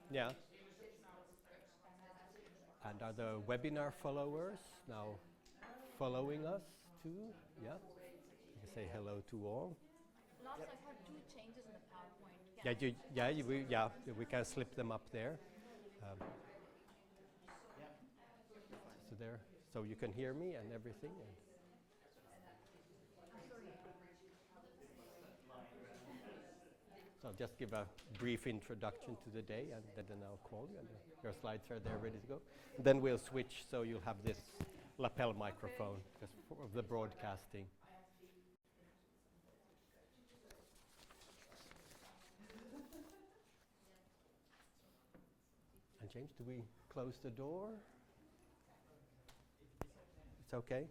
Yeah. And are the webinar followers now following us too? Yeah. You can say hello to all. Last I've heard 2 changes in the PowerPoint. We can slip them up there. So there, so you can hear me and everything. So I'll just give a brief introduction to the day, and then I'll call you, and your slides are there ready to go. Then we'll switch, so you'll have this lapel microphone just for the broadcasting. And James, do we close the door? It's okay?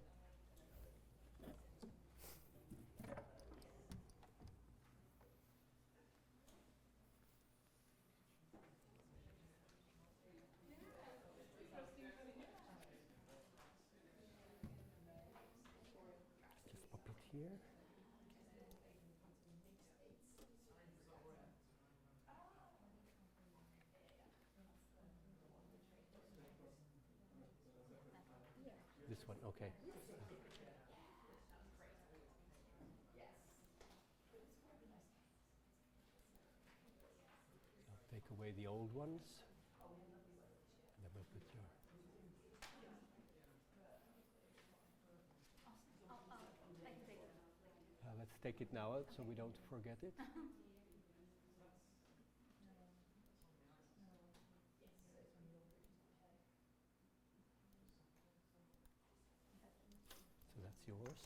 Just pop it here. This one, okay. I'll take away the old ones. And then we'll put your... let's take it now so we don't forget it. So that's yours.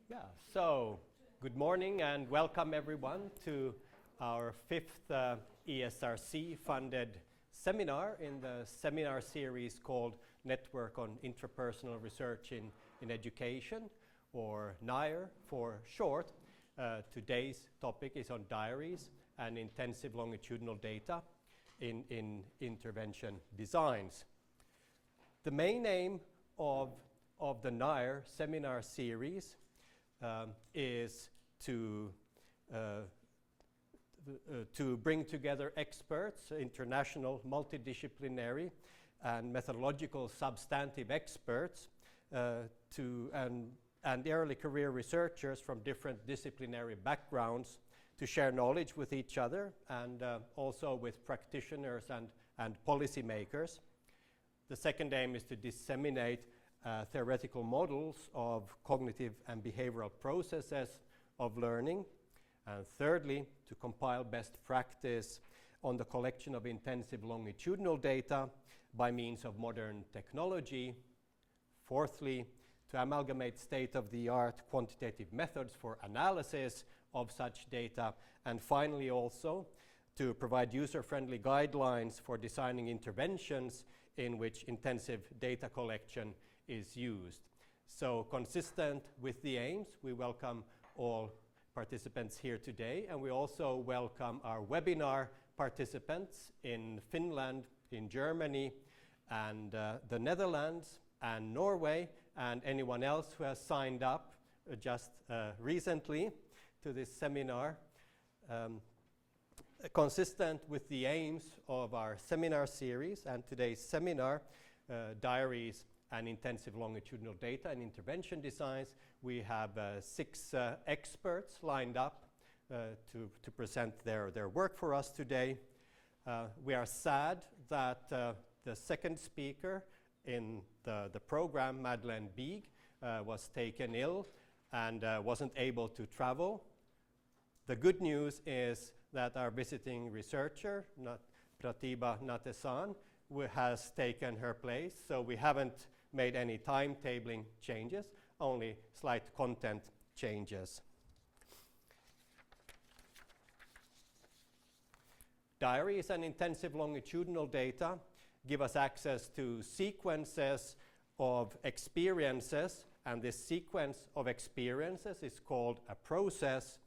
Yeah, so good morning and welcome everyone to our 5th ESRC funded seminar in the seminar series called Network on Interpersonal Research in Education, or NIRE for short. Today's topic is on diaries and intensive longitudinal data in intervention designs. The main aim of the NIRE seminar series is to bring together experts, international, multidisciplinary, and methodological substantive experts and early career researchers from different disciplinary backgrounds to share knowledge with each other and also with practitioners and policymakers. The second aim is to disseminate theoretical models of cognitive and behavioral processes of learning. And thirdly, to compile best practice on the collection of intensive longitudinal data by means of modern technology. Fourthly, to amalgamate state-of-the-art quantitative methods for analysis of such data. And finally, also to provide user-friendly guidelines for designing interventions in which intensive data collection is used. So, consistent with the aims, we welcome all participants here today, and we also welcome our webinar participants in Finland, in Germany, and the Netherlands, and Norway, and anyone else who has signed up just recently to this seminar. Consistent with the aims of our seminar series and today's seminar, Diaries and Intensive Longitudinal Data and Intervention Designs, we have 6 experts lined up to present their work for us today. We are sad that the second speaker in the program, Madeleine Bieg, was taken ill and wasn't able to travel. The good news is that our visiting researcher, Pratibha Natesan, has taken her place, so we haven't made any timetabling changes, only slight content changes. Diaries and intensive longitudinal data give us access to sequences of experiences, and this sequence of experiences is called a process.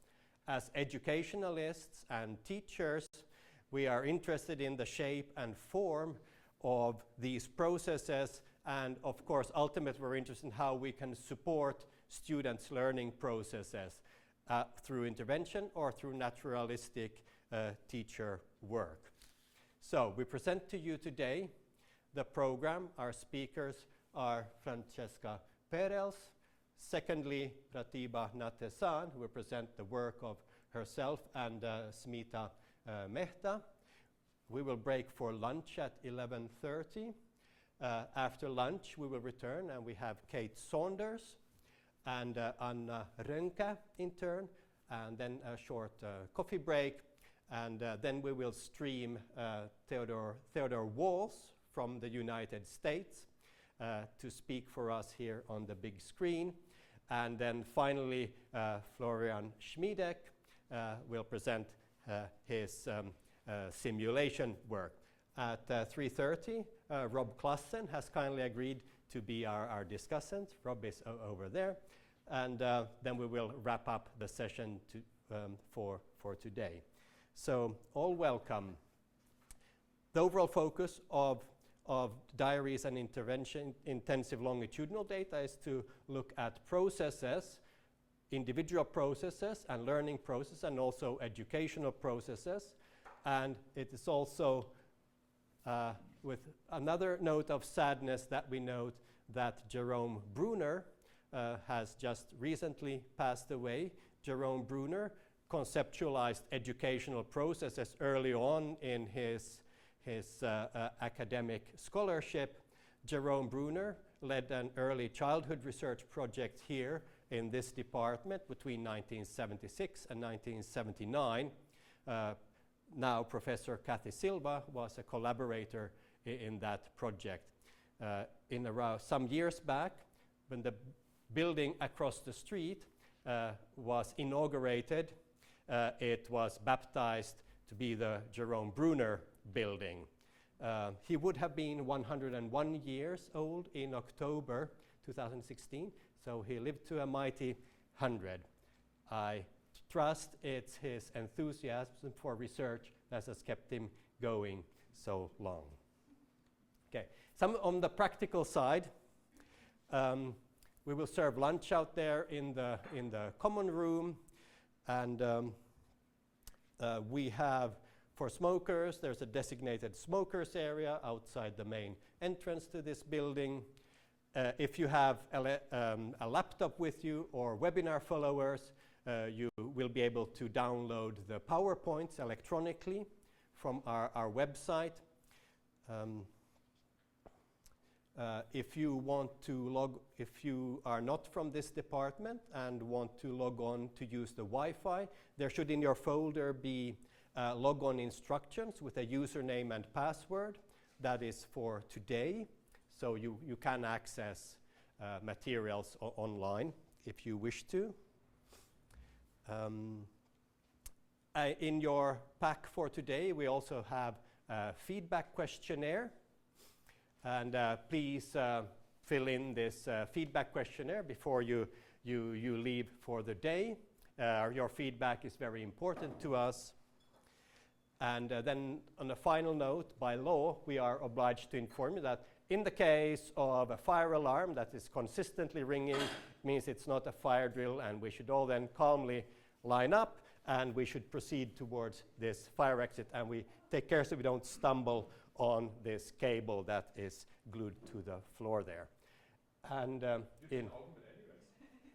As educationalists and teachers, we are interested in the shape and form of these processes And of course, ultimately, we're interested in how we can support students' learning processes through intervention or through naturalistic teacher work. So we present to you today the program. Our speakers are Francesca Perels, secondly Pratibha Natesan, who will present the work of herself, and Smita Mehta. We will break for lunch at 11:30. After lunch, we will return, and we have Kate Saunders and Anna Rönkä in turn, and then a short coffee break, and then we will stream Theodore Walls from the United States to speak for us here on the big screen. And then finally, Florian Schmiedek will present his simulation work. At 3:30, Rob Klassen has kindly agreed to be our discussant. Rob is over there. And then we will wrap up the session for today. So all welcome. The overall focus of Diaries and intervention intensive longitudinal data is to look at processes, individual processes and learning processes, and also educational processes. And it is also with another note of sadness that we note that Jerome Bruner has just recently passed away. Jerome Bruner conceptualized educational processes early on in his academic scholarship. Jerome Bruner led an early childhood research project here in this department between 1976 and 1979. Now Professor Kathy Silva was a collaborator in that project. In around some years back, when the building across the street was inaugurated, it was baptized to be the Jerome Bruner building. He would have been 101 years old in October 2016, so he lived to a mighty 100. I trust it's his enthusiasm for research that has kept him going so long. Okay, some on the practical side, we will serve lunch out there in the common room, and we have, for smokers, there's a designated smokers area outside the main entrance to this building. If you have a laptop with you or webinar followers, you will be able to download the PowerPoints electronically from our website. If you are not from this department and want to log on to use the Wi-Fi, there should in your folder be log-on instructions with a username and password. That is for today, so you can access materials online if you wish to. In your pack for today, we also have a feedback questionnaire. And please fill in this feedback questionnaire before you leave for the day. Your feedback is very important to us. And then on a final note, by law, we are obliged to inform you that in the case of a fire alarm that is consistently ringing, means it's not a fire drill, and we should all then calmly line up, and we should proceed towards this fire exit, and we take care so we don't stumble on this cable that is glued to the floor there. And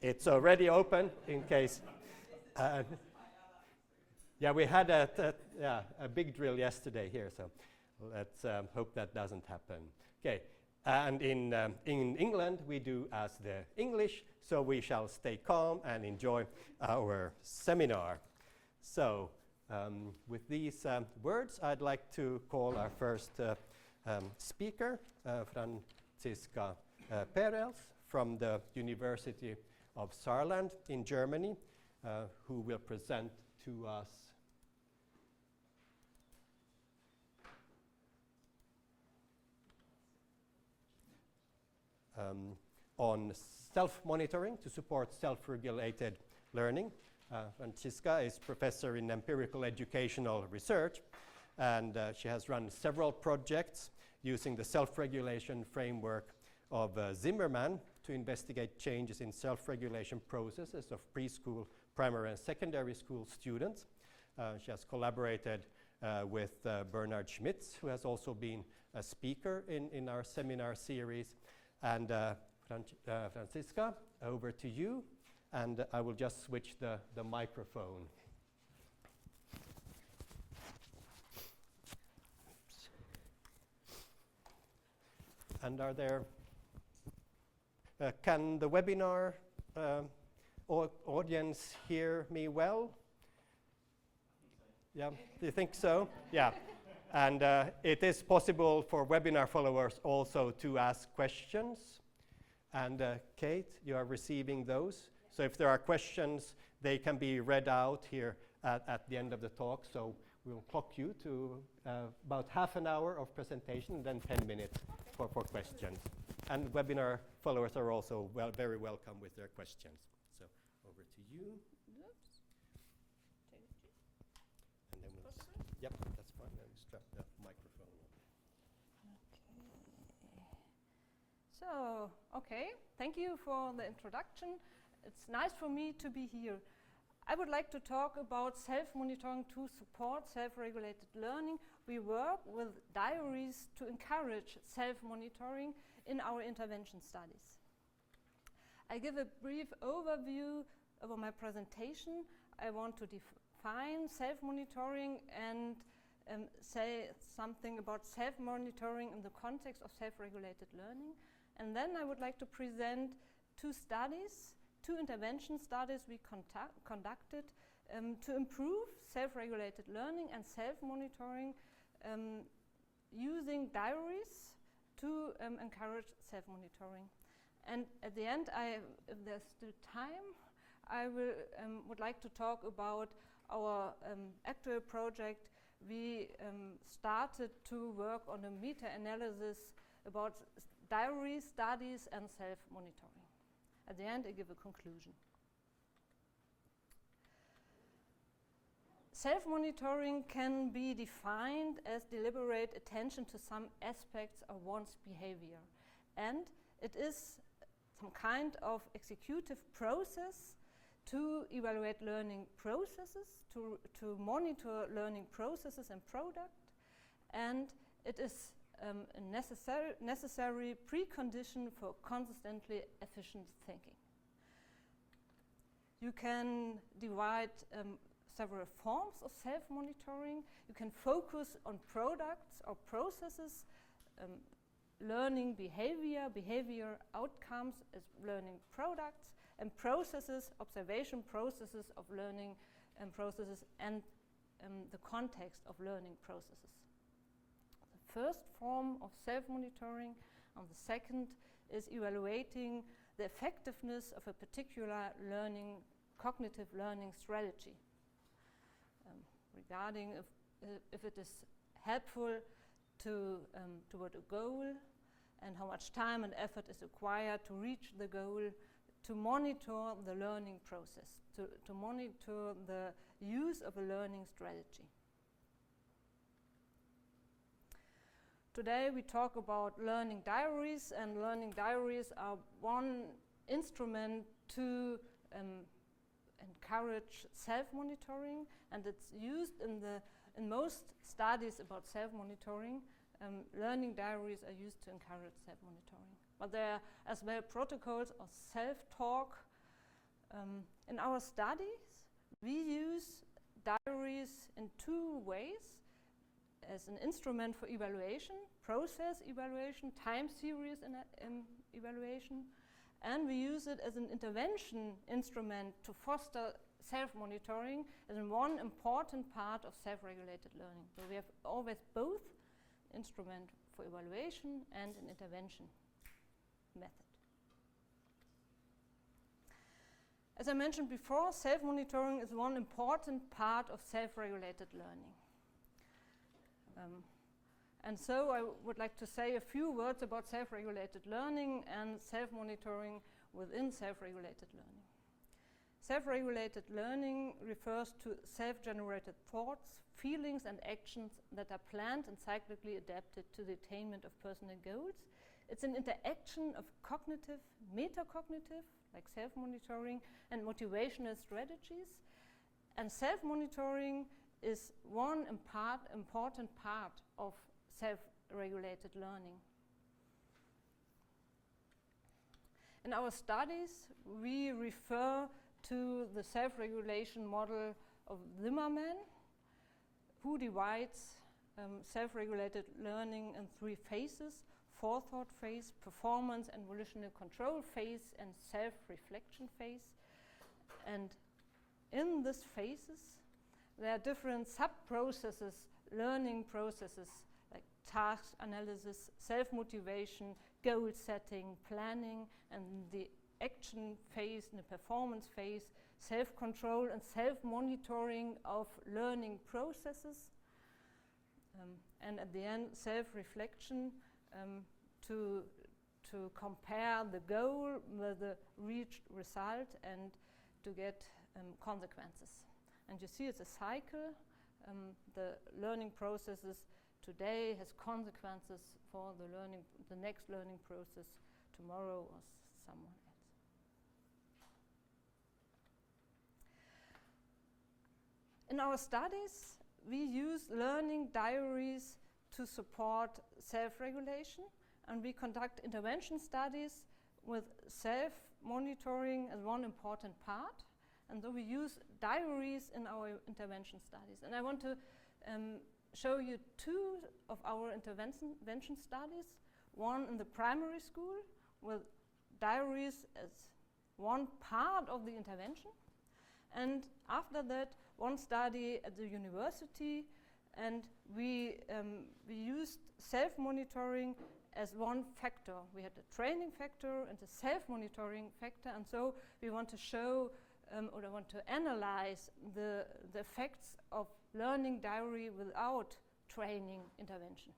it's already open in case. Yeah, we had a big drill yesterday here, so let's hope that doesn't happen. Okay, and in England we do as the English, so we shall stay calm and enjoy our seminar. So with these words, I'd like to call our first speaker, Franziska Perels from the University of Saarland in Germany, who will present to us on self-monitoring to support self-regulated learning. Franziska is professor in empirical educational research, and she has run several projects using the self-regulation framework of Zimmerman to investigate changes in self-regulation processes of preschool, primary and secondary school students. She has collaborated with Bernard Schmitz, who has also been a speaker in our seminar series. And Franziska, over to you. And I will just switch the microphone. And are there, can the webinar audience hear me well? Yeah, do you think so? Yeah. And it is possible for webinar followers also to ask questions. And Kate, you are receiving those. So if there are questions, they can be read out here at the end of the talk. So we'll clock you to about half an hour of presentation and then 10 minutes for questions. And webinar followers are also very welcome with their questions. So over to you. And then we'll yep, that's fine. Then strap the microphone on. So, okay, thank you for the introduction. It's nice for me to be here. I would like to talk about self-monitoring to support self-regulated learning. We work with diaries to encourage self-monitoring in our intervention studies. I give a brief overview of my presentation. I want to define self-monitoring and say something about self-monitoring in the context of self-regulated learning. And then I would like to present two intervention studies we conducted to improve self-regulated learning and self-monitoring using diaries to encourage self-monitoring. And at the end, if there's still time, I would like to talk about our actual project. We started to work on a meta-analysis about diary studies and self-monitoring. At the end, I give a conclusion. Self-monitoring can be defined as deliberate attention to some aspects of one's behavior. And it is some kind of executive process to evaluate learning processes, to monitor learning processes and product. And it is a necessary precondition for consistently efficient thinking. You can divide several forms of self-monitoring. You can focus on products or processes, learning behavior outcomes as learning products, and processes, observation processes of learning processes, and the context of learning processes. The first form of self-monitoring, and the second is evaluating the effectiveness of a particular cognitive learning strategy. Regarding if it is helpful toward a goal, and how much time and effort is required to reach the goal, to monitor the learning process, to monitor the use of a learning strategy. Today we talk about learning diaries, and learning diaries are one instrument to encourage self-monitoring, and it's used in most studies about self-monitoring. Learning diaries are used to encourage self-monitoring. But there are as well protocols of self-talk. In our studies, we use diaries in two ways: as an instrument for evaluation, process evaluation, time series evaluation, and we use it as an intervention instrument to foster self-monitoring as one important part of self-regulated learning. So we have always both instrument for evaluation and an intervention method. As I mentioned before, self-monitoring is one important part of self-regulated learning. And so I would like to say a few words about self-regulated learning and self-monitoring within self-regulated learning. Self-regulated learning refers to self-generated thoughts, feelings and actions that are planned and cyclically adapted to the attainment of personal goals It's an interaction of cognitive, metacognitive, like self-monitoring, and motivational strategies. And self-monitoring is one important part of self-regulated learning. In our studies, we refer to the self-regulation model of Zimmerman, who divides self-regulated learning in 3 phases: forethought phase, performance and volitional control phase, and self-reflection phase. And in these phases, there are different sub-processes, learning processes, like task analysis, self-motivation, goal setting, planning, and the action phase and the performance phase, self-control and self-monitoring of learning processes, and at the end, self-reflection to compare the goal with the reached result and to get consequences. And you see it's a cycle. The learning processes today has consequences for the next learning process tomorrow or someone else. In our studies, we use learning diaries to support self-regulation, and we conduct intervention studies with self-monitoring as one important part. And so we use diaries in our intervention studies. And I want to show you 2 of our intervention studies. One in the primary school with diaries as one part of the intervention. And after that, one study at the university, and we used self-monitoring as one factor. We had a training factor and a self-monitoring factor, and so we want to show or I want to analyze the effects of learning diary without training intervention.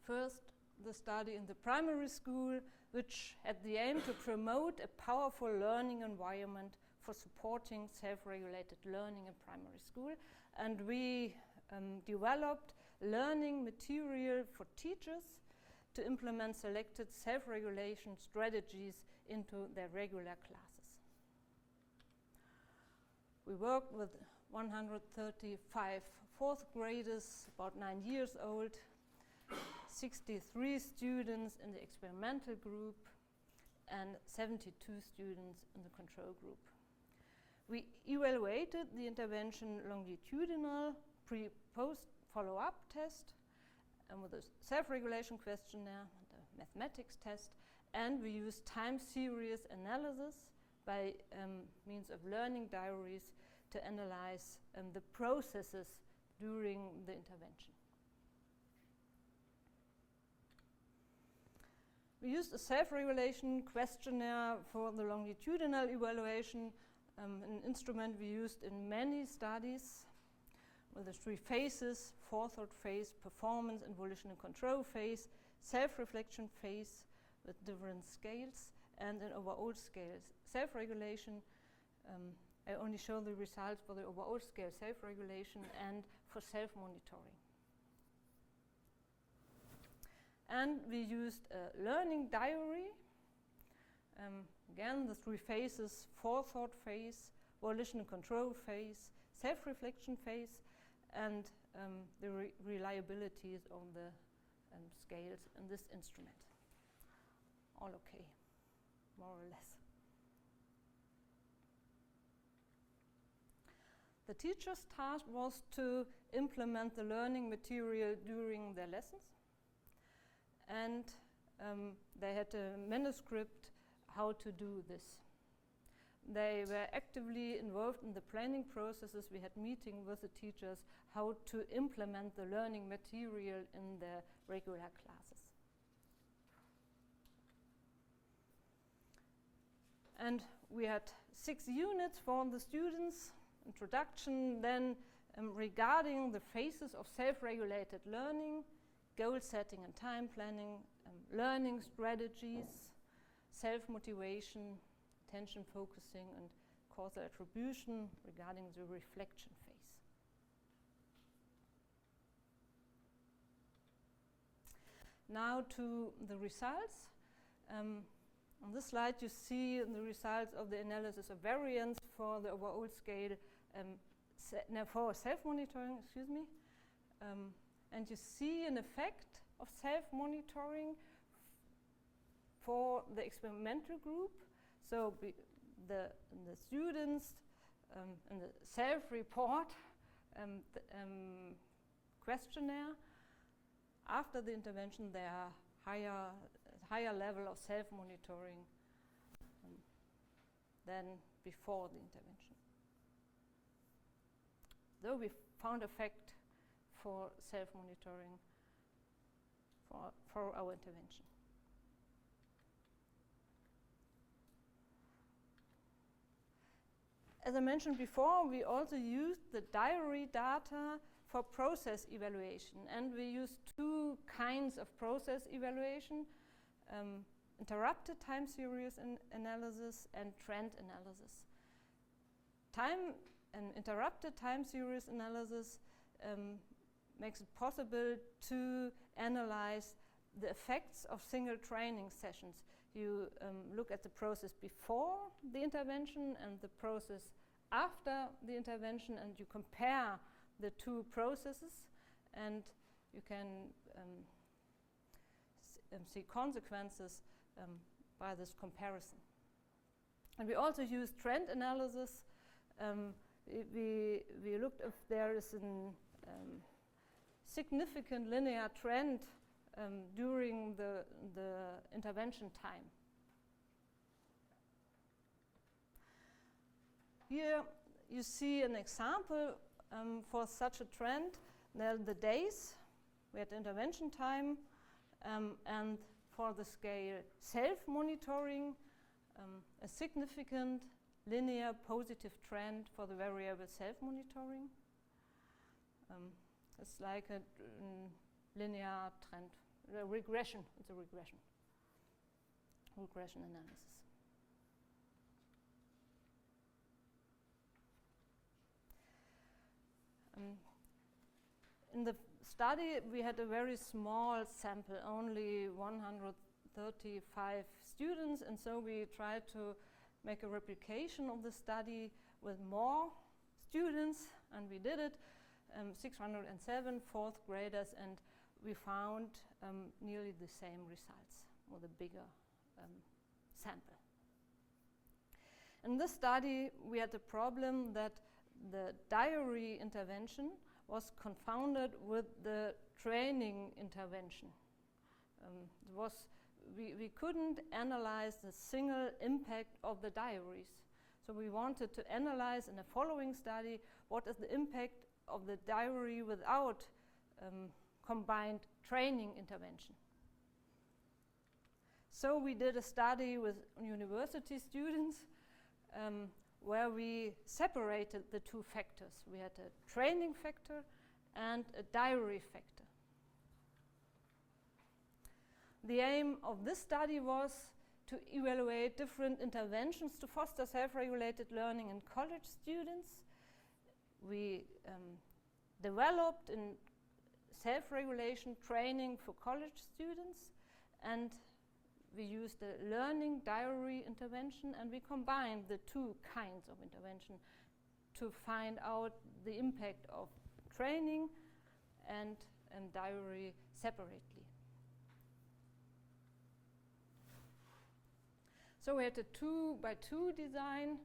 First, the study in the primary school, which had the aim to promote a powerful learning environment for supporting self-regulated learning in primary school. And we developed learning material for teachers to implement selected self-regulation strategies into their regular classes. We worked with 135 fourth graders, about 9 years old, 63 students in the experimental group, and 72 students in the control group. We evaluated the intervention longitudinal, pre-post follow-up test, and with a self-regulation questionnaire and a mathematics test, and we used time series analysis by means of learning diaries to analyze the processes during the intervention. We used a self-regulation questionnaire for the longitudinal evaluation, an instrument we used in many studies with the 3 phases: forethought phase, performance and volitional control phase, self-reflection phase with different scales, and an overall scale. Self-regulation, I only show the results for the overall scale, self-regulation, and for self-monitoring. And we used a learning diary. Again, the 3 phases: forethought phase, volitional control phase, self-reflection phase, and the reliabilities on the scales in this instrument. All okay, more or less. The teacher's task was to implement the learning material during their lessons, and they had a manuscript how to do this. They were actively involved in the planning processes. We had meetings with the teachers how to implement the learning material in their regular classes. And we had 6 units for the students: introduction, then regarding the phases of self-regulated learning, goal setting and time planning, learning strategies, self-motivation, attention focusing, and causal attribution regarding the reflection phase. now to the results. On this slide you see the results of the analysis of variance for the overall scale for self-monitoring, excuse me. And you see an effect of self-monitoring for the experimental group. So the students in the self-report questionnaire, after the intervention there are higher level of self-monitoring than before the intervention. Though we found effect for self-monitoring for our intervention. As I mentioned before, we also used the diary data for process evaluation, and we used two kinds of process evaluation, interrupted time series analysis and trend analysis. Interrupted time series analysis makes it possible to analyze the effects of single training sessions. You look at the process before the intervention and the process after the intervention, and you compare the two processes, and you can see consequences by this comparison. And we also use trend analysis. We looked if there is a significant linear trend during the intervention time. Here you see an example for such a trend. There are the days, we had intervention time, and for the scale self-monitoring, a significant linear positive trend for the variable self-monitoring. It's like a linear trend, a regression. It's a regression analysis. In the study, we had a very small sample, only 135 students, and so we tried to make a replication of the study with more students, and we did it, 607 fourth graders, and we found nearly the same results with a bigger sample. In this study, we had the problem that the diary intervention was confounded with the training intervention. We couldn't analyze the single impact of the diaries. So we wanted to analyze in a following study what is the impact of the diary without combined training intervention. So we did a study with university students where we separated the two factors. We had a training factor and a diary factor. The aim of this study was to evaluate different interventions to foster self-regulated learning in college students. We developed in self-regulation training for college students, and we used a learning diary intervention, and we combined the two kinds of intervention to find out the impact of training and diary separately. So we had a 2-by-2 design,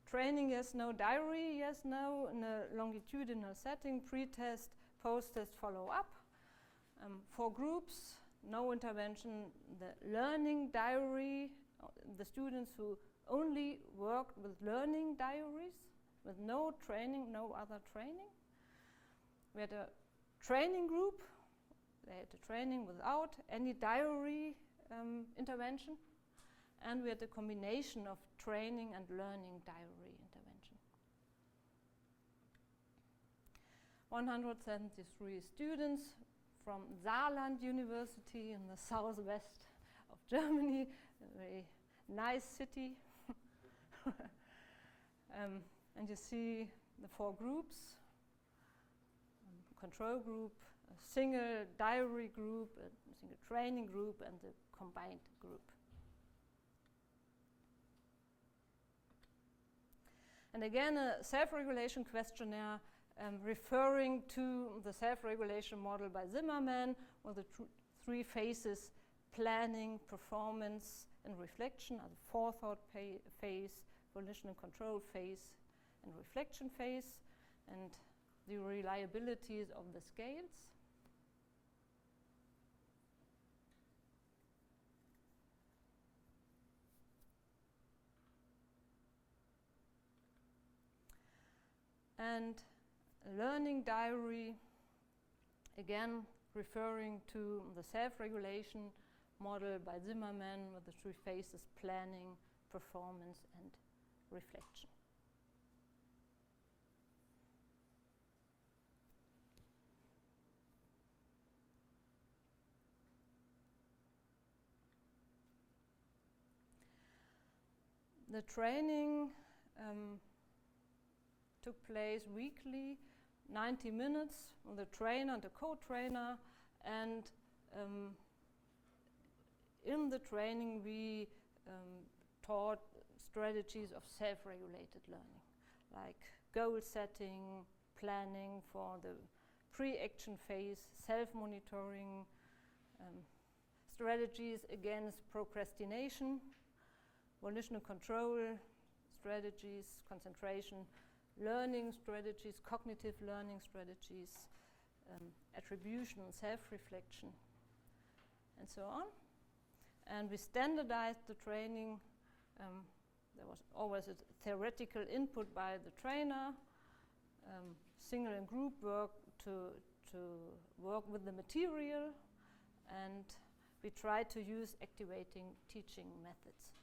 training yes, no, diary yes, no, in a longitudinal setting, pre-test, post-test, follow-up. 4 groups, no intervention, the learning diary, the students who only worked with learning diaries, with no training, no other training. We had a training group, they had a training without any diary intervention, and we had a combination of training and learning diary intervention. 173 students from Saarland University in the southwest of Germany, a very nice city. And you see the 4 groups, control group, single diary group, a single training group, and the combined group. And again, a self-regulation questionnaire referring to the self-regulation model by Zimmerman, with the three phases: planning, performance, and reflection, or the forethought phase, volition and control phase, and reflection phase, and the reliabilities of the scales. And a learning diary, again referring to the self-regulation model by Zimmerman, with the three phases: planning, performance, and reflection. The training took place weekly, 90 minutes, with a trainer and a co-trainer, and in the training we taught strategies of self-regulated learning, like goal setting, planning for the pre-action phase, self-monitoring, strategies against procrastination, volitional control strategies, concentration, learning strategies, cognitive learning strategies, attribution, self-reflection, and so on. And we standardized the training. There was always a theoretical input by the trainer, single and group work to work with the material, and we tried to use activating teaching methods.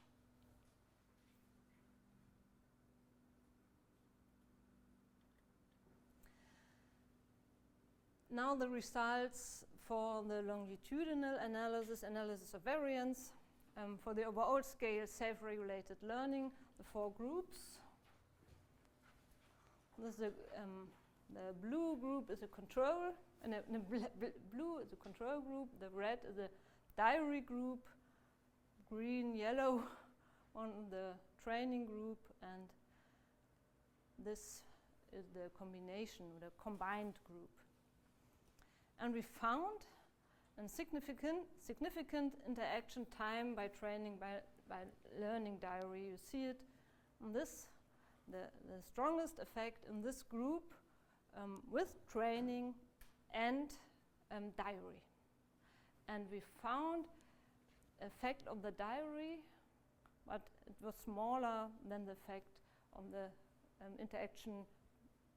Now the results for the longitudinal analysis of variance, for the overall scale self-regulated learning, the four groups. This is the blue group is a control, and blue is a control group, the red is a diary group, green, yellow on the training group, and this is the combination, the combined group. And we found a significant interaction time by training by learning diary. You see it on this, the strongest effect in this group with training and diary. And we found effect of the diary, but it was smaller than the effect of the interaction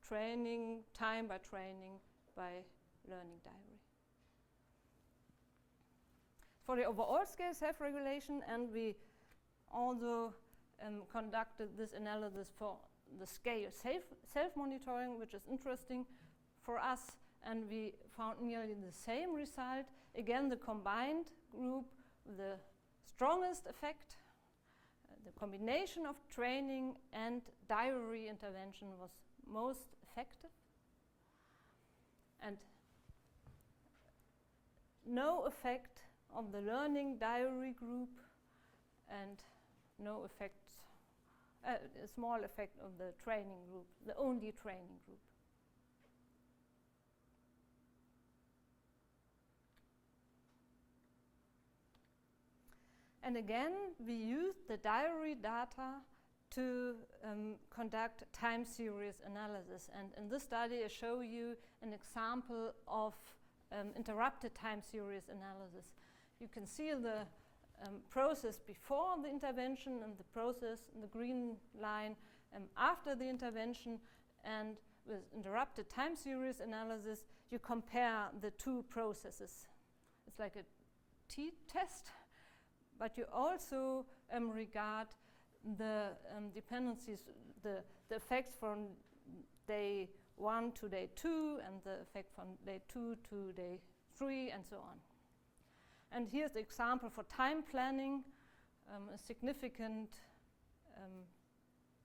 training, time by training by learning diary. For the overall scale self-regulation, and we also conducted this analysis for the scale self-monitoring, which is interesting for us, and we found nearly the same result. Again, the combined group, the strongest effect, the combination of training and diary intervention was most effective, and no effect of the learning diary group, and no effects, a small effect of the training group, the only training group. And again, we used the diary data to conduct time series analysis. And in this study, I show you an example of interrupted time series analysis. You can see the process before the intervention and the process in the green line after the intervention, and with interrupted time series analysis, you compare the two processes. It's like a t-test, but you also regard the dependencies, the effects from day 1 to day 2, and the effect from day 2 to day 3, and so on. And here's the example for time planning, a significant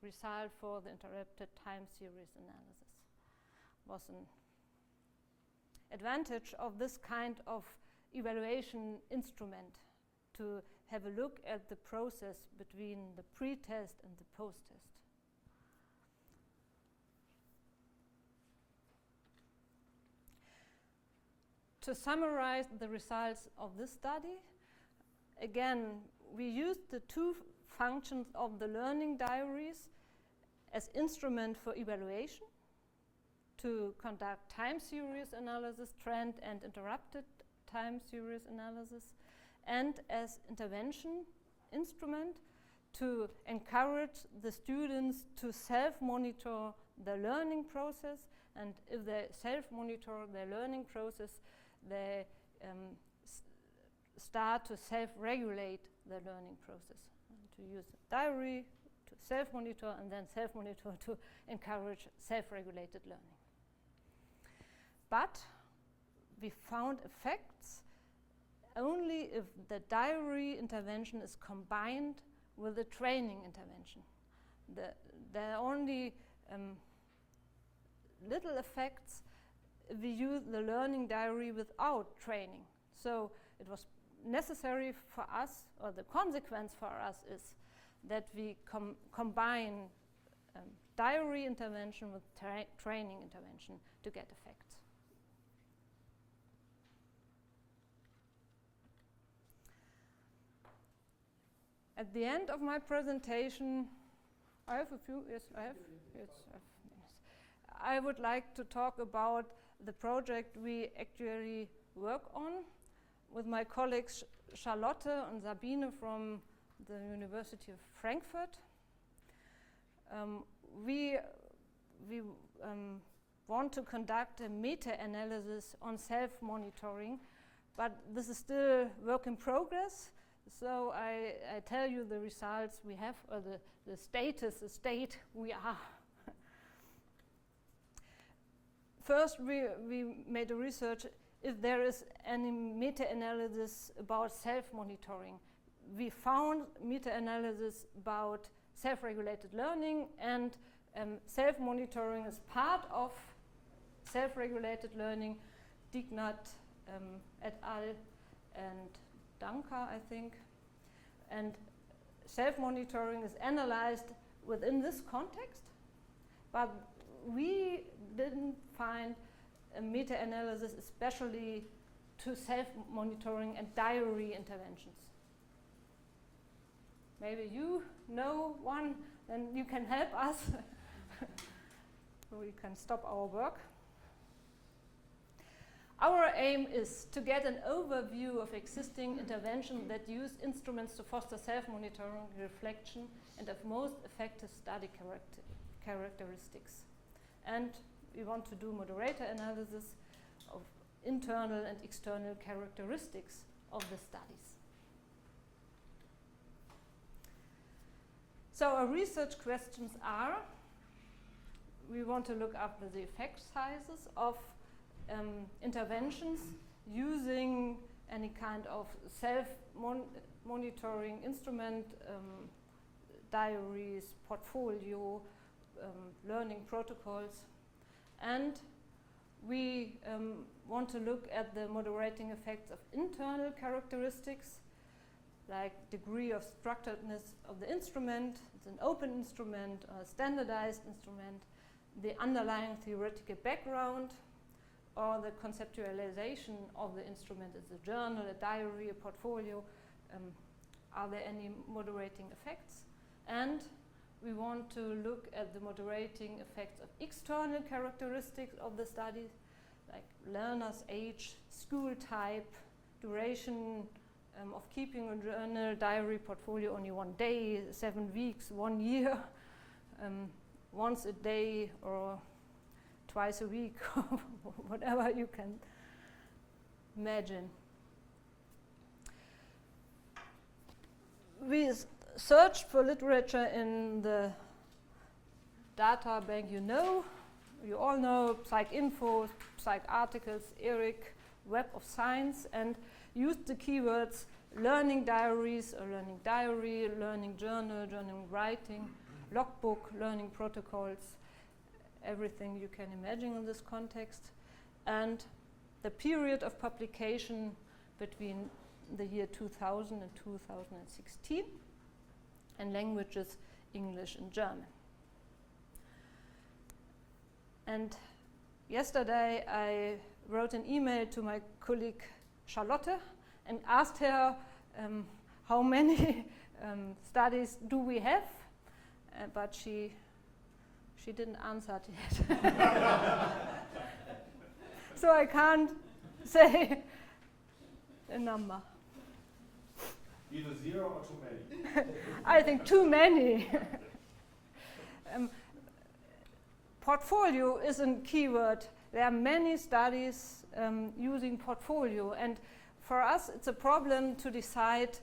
result for the interrupted time series analysis. Was advantage of this kind of evaluation instrument to have a look at the process between the pre-test and the post-test. To summarize the results of this study, again, we used the two functions of the learning diaries as instrument for evaluation to conduct time series analysis, trend and interrupted time series analysis, and as intervention instrument to encourage the students to self-monitor the learning process, and if they self-monitor their learning process, they start to self-regulate the learning process, to use a diary to self-monitor and then self-monitor to encourage self-regulated learning. But we found effects only if the diary intervention is combined with the training intervention. There are only little effects if we use the learning diary without training. So it was necessary for us, or the consequence for us is that we combine diary intervention with training intervention to get effects. At the end of my presentation, I have a few, yes, I have, yes, I would like to talk about the project we actually work on with my colleagues Charlotte and Sabine from the University of Frankfurt. We want to conduct a meta-analysis on self-monitoring, but this is still work in progress. So I tell you the results we have, or the state we are. First, we made a research if there is any meta-analysis about self-monitoring. We found meta-analysis about self-regulated learning, and self-monitoring is part of self-regulated learning. Dignat et al. And Danka, I think. And self-monitoring is analyzed within this context, but we didn't find a meta-analysis especially to self-monitoring and diary interventions. Maybe you know one, then you can help us. We can stop our work. Our aim is to get an overview of existing interventions that use instruments to foster self-monitoring, reflection, and of most effective study characteristics. And we want to do moderator analysis of internal and external characteristics of the studies. So our research questions are, we want to look up the effect sizes of interventions using any kind of self-monitoring instrument, diaries, portfolio, learning protocols. And we want to look at the moderating effects of internal characteristics, like degree of structuredness of the instrument, it's an open instrument or a standardized instrument, the underlying theoretical background, or the conceptualization of the instrument. Is a journal, a diary, a portfolio. Are there any moderating effects? And we want to look at the moderating effects of external characteristics of the study, like learner's age, school type, duration of keeping a journal, diary, portfolio only 1 day, 7 weeks, 1 year, once a day or twice a week, whatever you can imagine. We searched for literature in the data bank you all know, PsycInfo, PsycArticles, ERIC, Web of Science, and used the keywords learning diaries or learning diary, learning journal, journal writing, logbook, learning protocols, everything you can imagine in this context. And the period of publication between the year 2000 and 2016, and languages English and German. And yesterday I wrote an email to my colleague Charlotte and asked her how many studies do we have, but she didn't answer it yet. So I can't say a number. Either 0 or too many. I think too many. Portfolio is a keyword. There are many studies using portfolio, and for us it's a problem to decide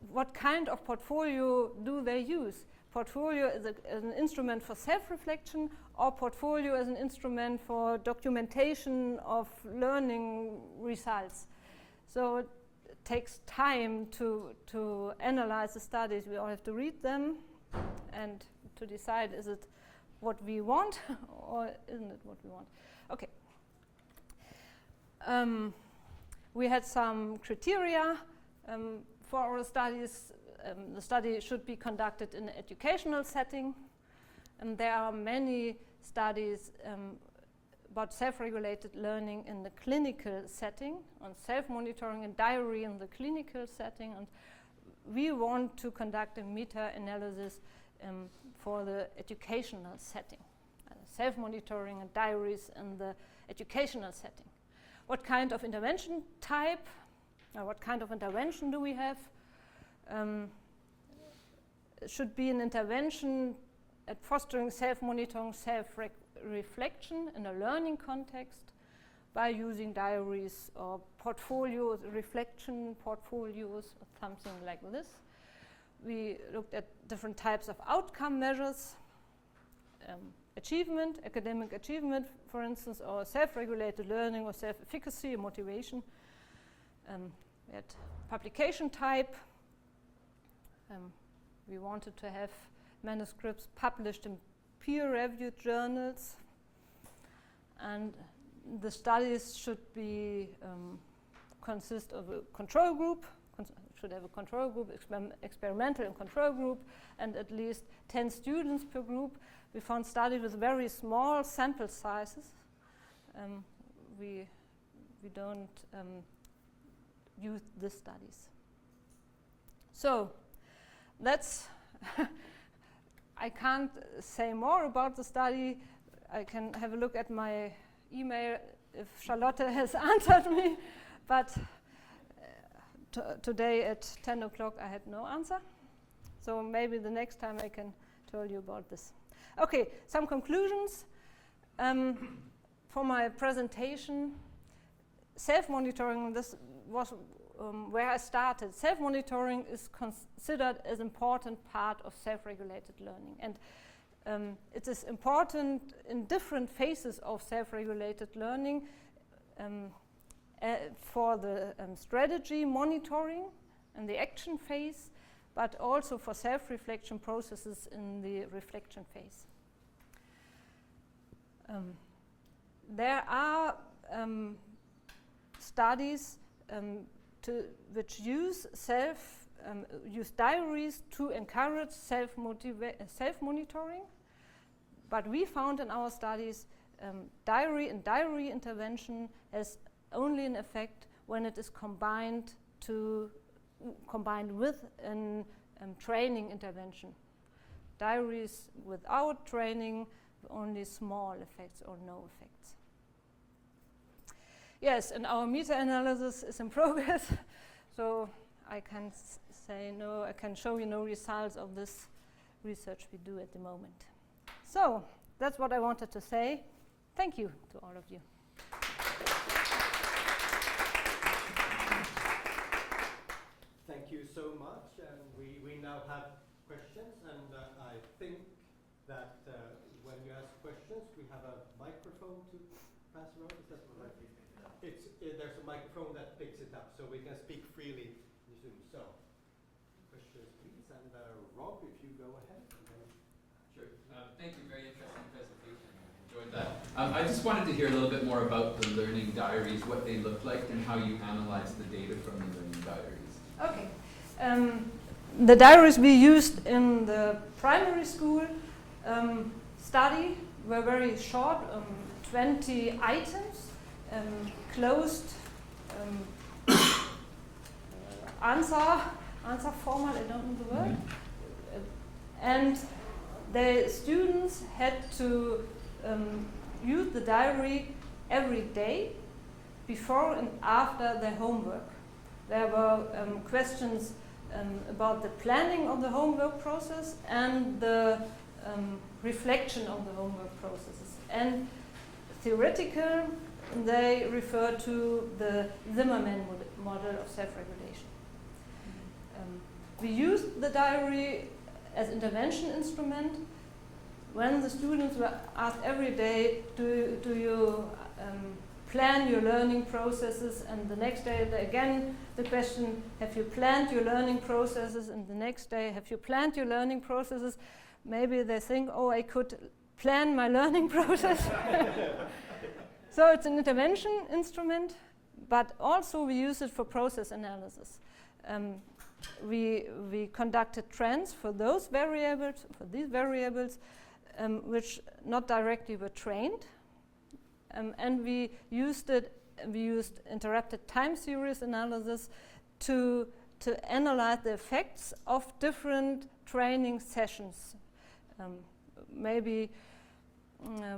what kind of portfolio do they use. Portfolio is an instrument for self-reflection, or portfolio is an instrument for documentation of learning results. So it takes time to analyze the studies. We all have to read them and to decide, is it what we want or isn't it what we want? Okay. We had some criteria for our studies. The study should be conducted in an educational setting, and there are many studies about self-regulated learning in the clinical setting, on self-monitoring and diary in the clinical setting, and we want to conduct a meta-analysis for the educational setting, self-monitoring and diaries in the educational setting. What kind of intervention type, or what kind of intervention do we have? Should be an intervention at fostering self-monitoring, self-reflection in a learning context by using diaries or portfolios, reflection portfolios, or something like this. We looked at different types of outcome measures, achievement, academic achievement, for instance, or self-regulated learning or self-efficacy, motivation. We had publication type. We wanted to have manuscripts published in peer-reviewed journals, and the studies should be consist of a control group, should have a control group, experimental and control group, and at least 10 students per group. We found studies with very small sample sizes. We don't use these studies. So that's I can't say more about the study. I can have a look at my email if Charlotte has answered me, but today at 10 o'clock I had no answer. So maybe the next time I can tell you about this. Okay, some conclusions for my presentation. Self-monitoring, this was where I started. Self-monitoring is considered as an important part of self-regulated learning, and it is important in different phases of self-regulated learning for the strategy monitoring and the action phase, but also for self-reflection processes in the reflection phase. There are studies which use diaries to encourage self-monitoring, but we found in our studies diary intervention has only an effect when it is combined with a training intervention. Diaries without training, only small effects or no effects. Yes, and our meta-analysis is in progress, so I can say no, I can show you no results of this research we do at the moment. So that's what I wanted to say. Thank you to all of you. Thank you so much, and we now have questions, and I think that when you ask questions, we have a microphone to pass around. Is that right? There's a microphone that picks it up, so we can speak freely in Zoom. So, questions, please, and Rob, if you go ahead. Sure. Thank you. Very interesting presentation. Enjoyed that. I just wanted to hear a little bit more about the learning diaries, what they look like, and how you analyze the data from the learning diaries. Okay. The diaries we used in the primary school study were very short, 20 items, closed answer format, I don't know the word. And the students had to use the diary every day before and after their homework. There were questions about the planning of the homework process and the reflection of the homework processes. And theoretical, they refer to the Zimmerman model of self-regulation. We used the diary as intervention instrument when the students were asked every day, do you plan your learning processes? And the next day, again, the question, have you planned your learning processes? And the next day, have you planned your learning processes? Maybe they think, oh, I could plan my learning process. So it's an intervention instrument, but also we use it for process analysis. We conducted trends for those variables, for these variables, which not directly were trained, and we used interrupted time series analysis to analyze the effects of different training sessions. Maybe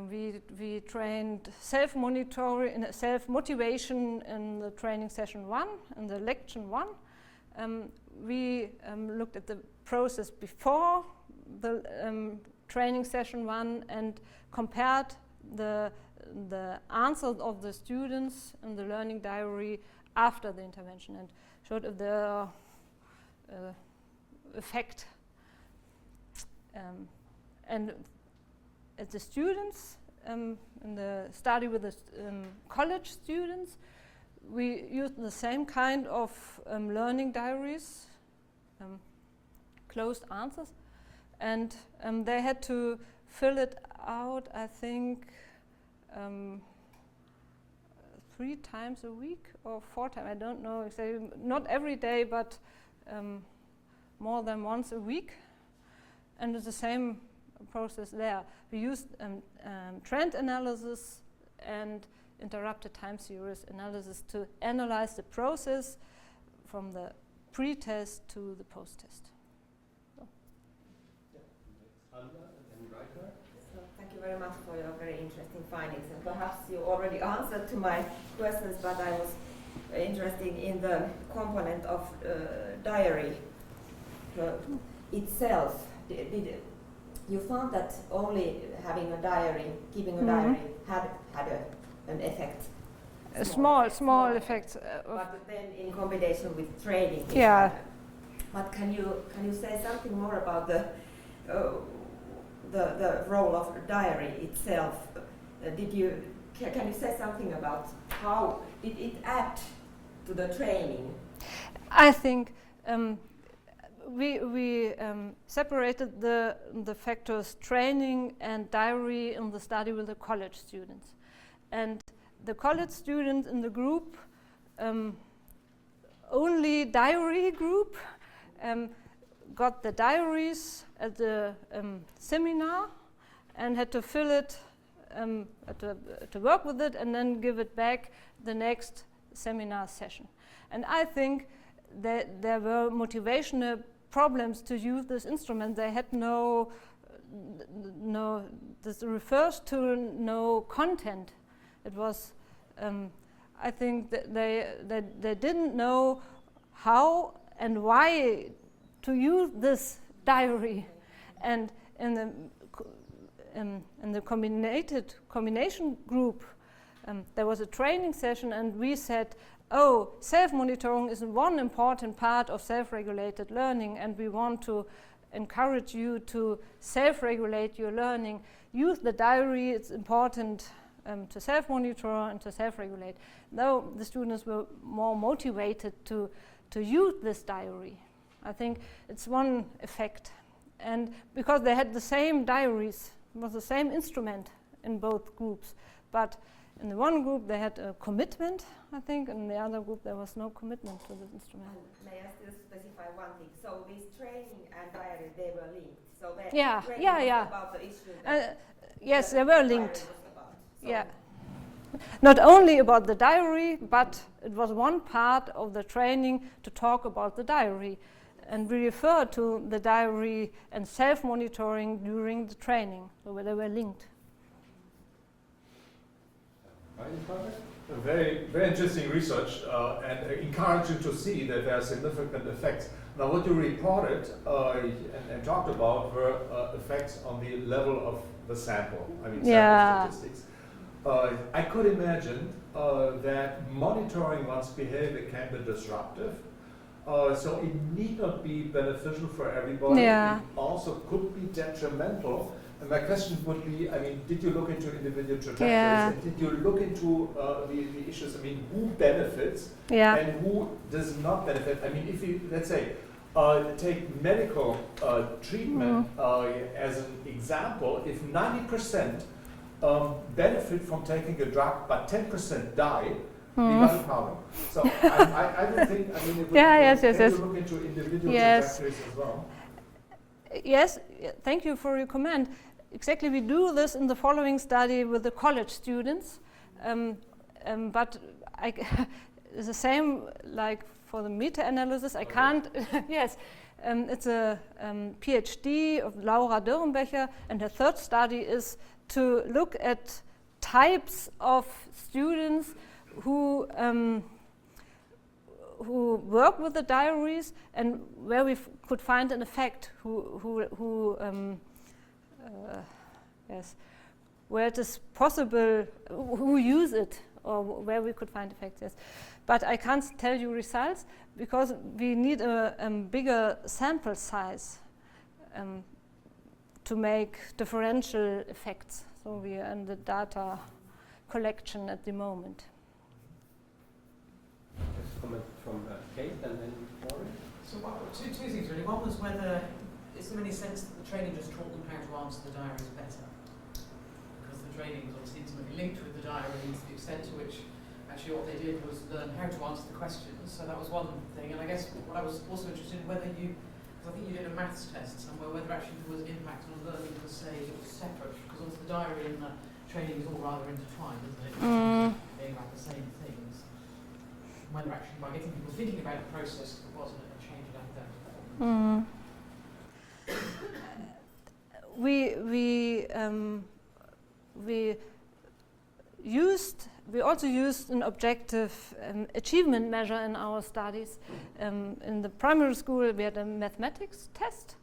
we trained self-monitoring, self-motivation in the training session 1, in the lection 1. We looked at the process before the training session 1 and compared the answers of the students in the learning diary after the intervention and showed if there are effect. And at the students, in the study with the college students, we used the same kind of learning diaries, closed answers, and they had to fill it out, I think, 3 times a week or 4 times, I don't know exactly, not every day, but more than once a week. And it's the same process there. We used trend analysis and interrupted time series analysis to analyze the process from the pre-test to the post-test. So. So thank you very much for your very interesting findings. And perhaps you already answered to my questions, but I was interested in the component of diary itself. Did you found that only having a diary, keeping a diary, had an effect? A small effect. But then in combination with training. Yeah. But can you say something more about the role of the diary itself? Can you say something about how did it add to the training? I think we separated the factors training and diary in the study with the college students. And the college students in the group, only diary group, got the diaries at the seminar and had to fill it, to work with it and then give it back the next seminar session. And I think that there were motivational problems to use this instrument. They had this refers to no content. It was, I think that they didn't know how and why to use this diary. And in the combination group, there was a training session and we said, oh, self-monitoring is one important part of self-regulated learning and we want to encourage you to self-regulate your learning. Use the diary, it's important to self-monitor and to self-regulate. Though the students were more motivated to use this diary. I think it's one effect. And because they had the same diaries, it was the same instrument, in both groups. But in the one group they had a commitment, I think, and in the other group there was no commitment to the instrument. And may I still specify one thing? So this training and diary, they were linked. So the Yeah, training yeah, was yeah. about the issue that Yes, the they were diary linked. was about. So Yeah. Not only about the diary, but it was one part of the training to talk about the diary. And we refer to the diary and self-monitoring during the training, so they were linked. Very, very interesting research and encouraging to see that there are significant effects. Now, what you reported and talked about were effects on the level of the sample. I mean, sample statistics. I could imagine that monitoring one's behavior can be disruptive. So it need not be beneficial for everybody. Yeah. It also could be detrimental. And my question would be, I mean, did you look into individual trajectories? Yeah. And did you look into the issues? I mean, who benefits Yeah. and who does not benefit? I mean, if you, let's say, take medical treatment as an example, if 90% benefit from taking a drug, but 10% die, we got a problem. So I would think, I mean, it would yes. look into individual trajectories as well. Yes, thank you for your comment. Exactly, we do this in the following study with the college students, but it's the same like for the meta-analysis. I can't, yes, it's a PhD of Laura Dürrenbecher, and her third study is to look at types of students who work with the diaries and where we could find an effect, where it is possible, who use it, or where we could find effects, yes. But I can't tell you results because we need a bigger sample size to make differential effects. So we are in the data collection at the moment. Comment from Kate and then Warren. So two things really. One was whether, is there any sense that the training just taught them how to answer the diaries better? Because the training was obviously intimately linked with the diaries, the extent to which actually what they did was learn how to answer the questions. So that was one thing. And I guess what I was also interested in whether you, because I think you did a maths test somewhere, whether actually there was impact on learning per se that was separate. Because obviously the diary and the training is all rather intertwined, isn't it? Being about the same things. Whether actually by getting people thinking about the process there wasn't a change in academic performance. We also used an objective achievement measure in our studies. In the primary school we had a mathematics test,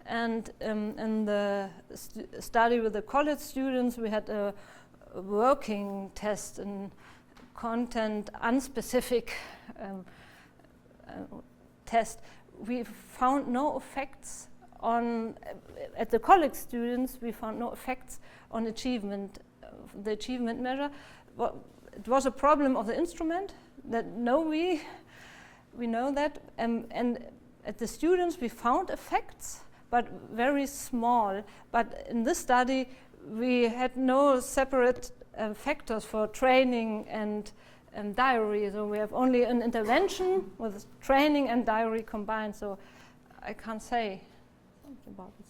and in the study with the college students we had a working test in content unspecific test. We found no effects on at the college students. We found no effects on achievement, the achievement measure. It was a problem of the instrument. That we know that, and at the students we found effects, but very small. But in this study we had no separate factors for training and diary, so we have only an intervention with training and diary combined, so I can't say something about this.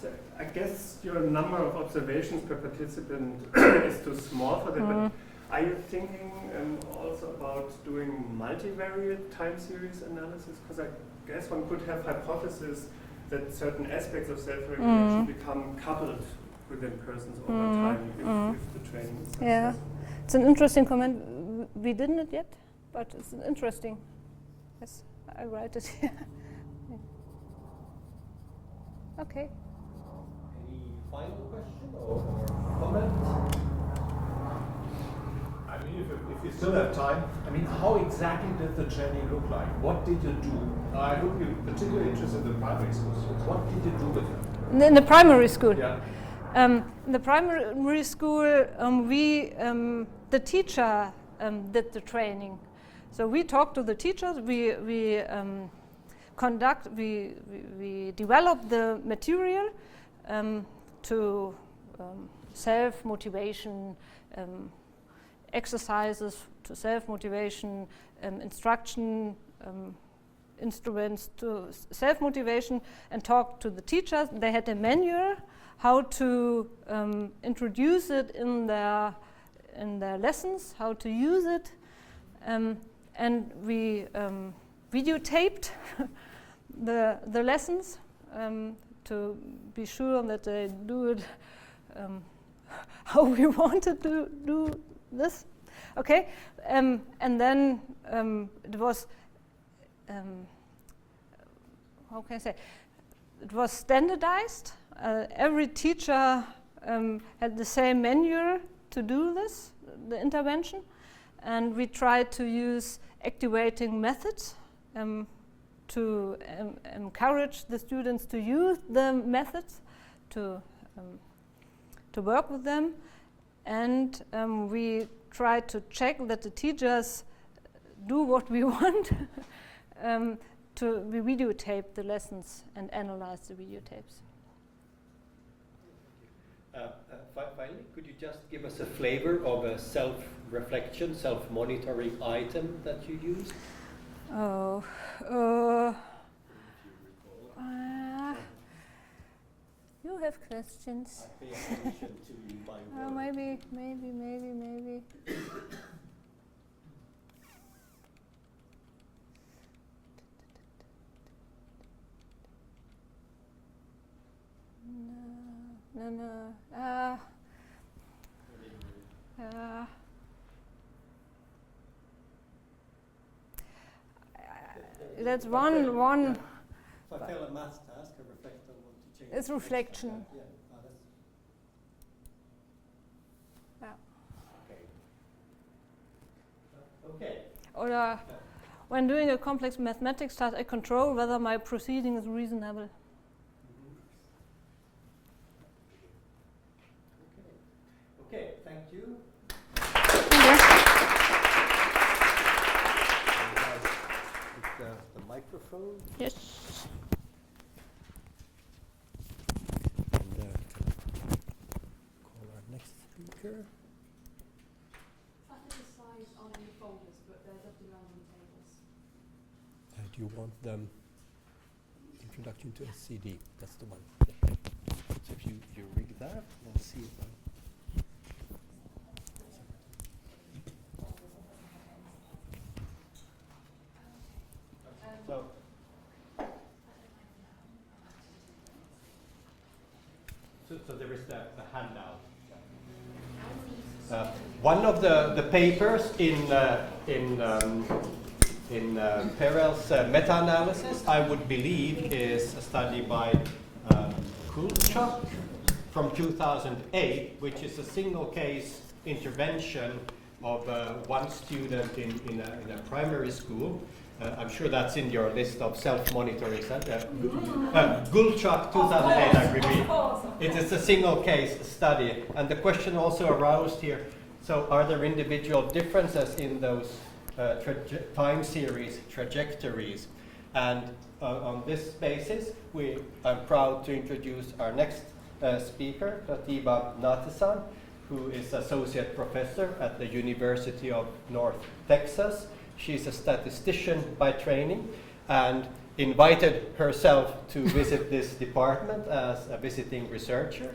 So I guess your number of observations per participant is too small for that, but are you thinking also about doing multivariate time series analysis? Because I guess one could have hypothesis that certain aspects of self-regulation become coupled within persons over time if the training is successful. Yeah, it's an interesting comment. We didn't it yet, but it's interesting. Yes, I write it here. Okay. Any final question or comment? I mean, if you still have time, I mean, how exactly did the training look like? What did you do? I would be particularly interested in the primary school students. What did you do with them? In the primary school? Yeah. In the primary school, the teacher did the training. So we talked to the teachers. develop the material to self-motivation exercises, to self-motivation instruction instruments to self-motivation, and talk to the teachers. They had a manual how to introduce it in their lessons, how to use it, and we videotaped the lessons to be sure that they do it how we wanted to do this. Okay, and then it was how can I say? It was standardized. Every teacher had the same manual to do this, the intervention, and we tried to use activating methods to encourage the students to use the methods to work with them, and we tried to check that the teachers do what we want. We videotape the lessons and analyze the videotapes. Finally, could you just give us a flavor of a self-reflection, self-monitoring item that you use? Oh, you have questions. I pay attention to you by word. Maybe. No. That's one. If I fail a math task, I reflect on what to change. It's reflection. Yeah. Okay. Or when doing a complex mathematics task, I control whether my proceeding is reasonable. Okay, thank you. The microphone. Yes. And call our next speaker. That is the size on your folders, but they're looking around on the tables. Do you want them introduction to a CD? That's the one. So if you rig that, let's see if So there is the handout. One of the papers in Perel's meta-analysis, I would believe, is a study by Kulchuk from 2008, which is a single case intervention of one student in a primary school. I'm sure that's in your list of self-monitoring. Gulchuk 2008, I repeat. It is a single case study. And the question also aroused here, so are there individual differences in those time series trajectories? And on this basis, I'm proud to introduce our next speaker, Pratibha Nathasan, who is associate professor at the University of North Texas. She's a statistician by training and invited herself to visit this department as a visiting researcher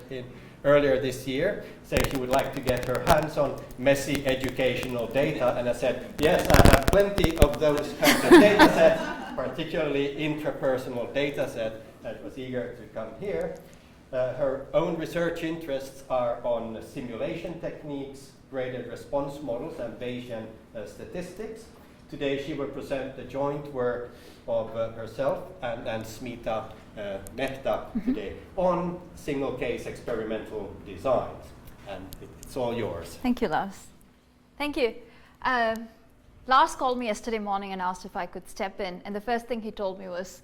earlier this year, saying she would like to get her hands on messy educational data. And I said, yes, I have plenty of those kinds of data sets, particularly intrapersonal data set, and was eager to come here. Her own research interests are on simulation techniques, graded response models, and Bayesian statistics. Today she will present the joint work of herself and Smita Mehta today on single case experimental designs. And it's all yours. Thank you, Lars. Thank you. Lars called me yesterday morning and asked if I could step in. And the first thing he told me was,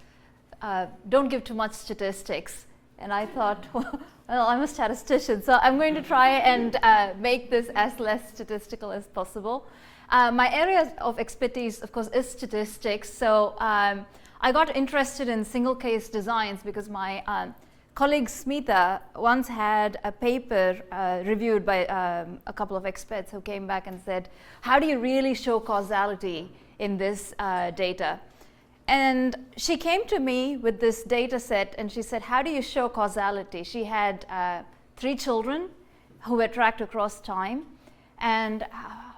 don't give too much statistics. And I thought, well, I'm a statistician, so I'm going to try and make this as less statistical as possible. My area of expertise, of course, is statistics. So I got interested in single case designs because my colleague Smita once had a paper reviewed by a couple of experts who came back and said, how do you really show causality in this data? And she came to me with this data set and she said, how do you show causality? She had 3 children who were tracked across time, and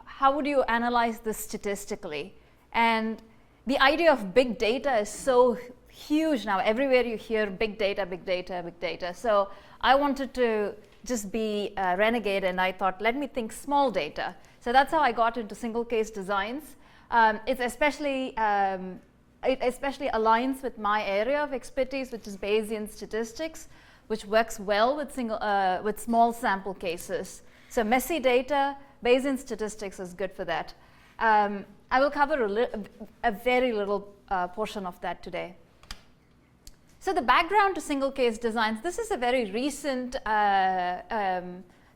how would you analyze this statistically? And the idea of big data is so huge now. Everywhere you hear big data, big data, big data. So I wanted to just be a renegade, and I thought, let me think small data. So that's how I got into single case designs. It especially aligns with my area of expertise, which is Bayesian statistics, which works well with small sample cases. So messy data, Bayesian statistics is good for that. I will cover a very little portion of that today. So the background to single case designs, this is a very recent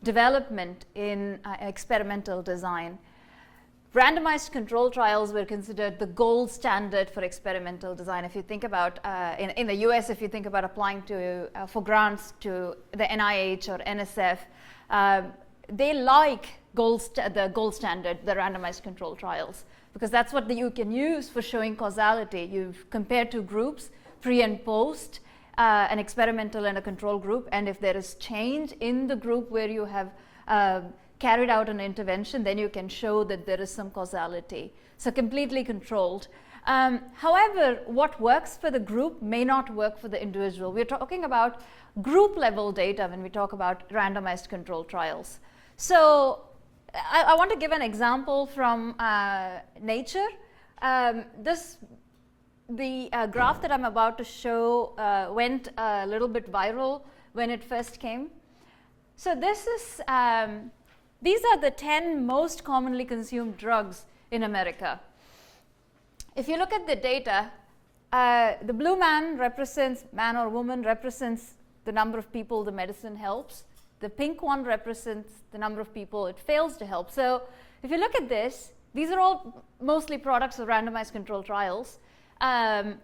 development in experimental design. Randomized control trials were considered the gold standard for experimental design. If you think about, in the US, if you think about applying for grants to the NIH or NSF, they like the gold standard, the randomized control trials, because that's what you can use for showing causality. You've compared 2 groups, pre and post, an experimental and a control group, and if there is change in the group where you have carried out an intervention, then you can show that there is some causality. So completely controlled. However, what works for the group may not work for the individual. We're talking about group level data when we talk about randomized control trials. So I want to give an example from Nature. The graph that I'm about to show went a little bit viral when it first came. So this is, these are the 10 most commonly consumed drugs in America. If you look at the data, the blue man or woman represents the number of people the medicine helps. The pink one represents the number of people it fails to help. So if you look at this, these are all mostly products of randomized control trials. 1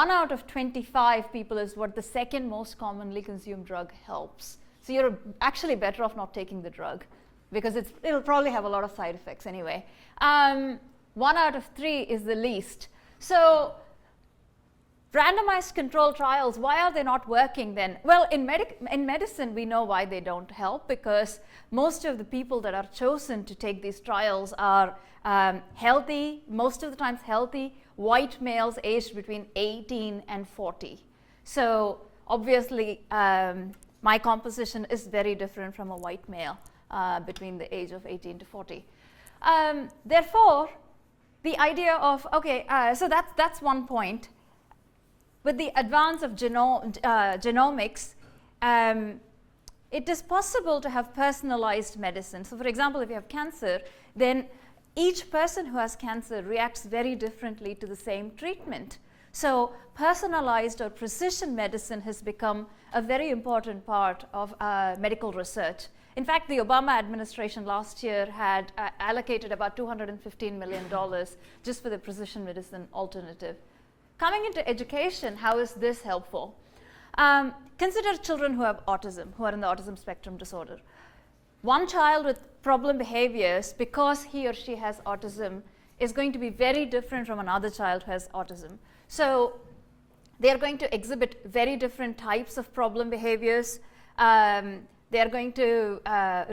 out of 25 people is what the second most commonly consumed drug helps. So you're actually better off not taking the drug, because it'll probably have a lot of side effects anyway. 1 out of 3 is the least. So randomized control trials, why are they not working then? Well, in medicine, we know why they don't help, because most of the people that are chosen to take these trials are healthy, most of the times healthy, white males aged between 18 and 40. So obviously, my composition is very different from a white male between the age of 18 to 40. Therefore, the idea of, okay, so that's one point. With the advance of genomics, it is possible to have personalized medicine. So for example, if you have cancer, then each person who has cancer reacts very differently to the same treatment. So personalized or precision medicine has become a very important part of medical research. In fact, the Obama administration last year had allocated about $215 million just for the precision medicine alternative. Coming into education, how is this helpful? Consider children who have autism, who are in the autism spectrum disorder. One child with problem behaviors, because he or she has autism, is going to be very different from another child who has autism. So they are going to exhibit very different types of problem behaviors. They are going to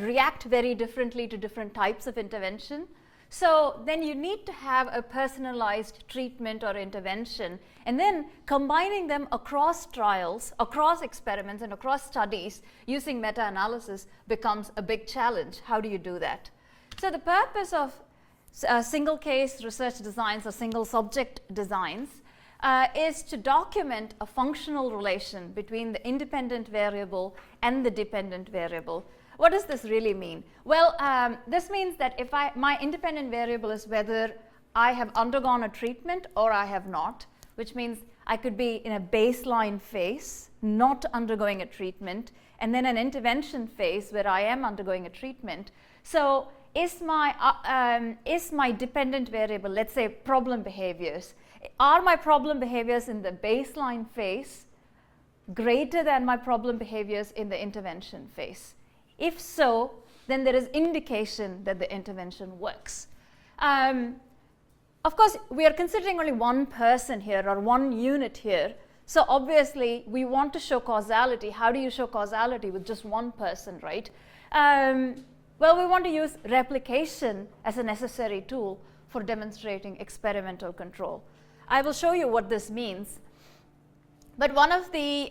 react very differently to different types of intervention. So then you need to have a personalized treatment or intervention, and then combining them across trials, across experiments, and across studies using meta-analysis becomes a big challenge. How do you do that? So the purpose of single case research designs or single subject designs is to document a functional relation between the independent variable and the dependent variable. What does this really mean? Well, this means that if my independent variable is whether I have undergone a treatment or I have not, which means I could be in a baseline phase, not undergoing a treatment, and then an intervention phase where I am undergoing a treatment. So is my dependent variable, let's say problem behaviors, are my problem behaviors in the baseline phase greater than my problem behaviors in the intervention phase? If so, then there is indication that the intervention works. Of course, we are considering only one person here or one unit here. So obviously, we want to show causality. How do you show causality with just one person, right? Well, we want to use replication as a necessary tool for demonstrating experimental control. I will show you what this means. But one of the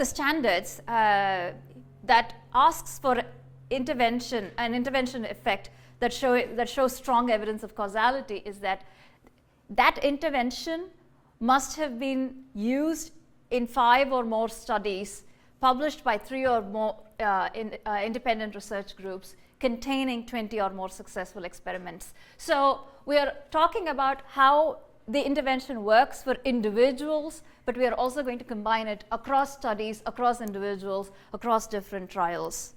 standards that asks for an intervention effect that shows strong evidence of causality is that intervention must have been used in 5 or more studies published by 3 or more independent research groups containing 20 or more successful experiments. So we are talking about how the intervention works for individuals, but we are also going to combine it across studies, across individuals, across different trials.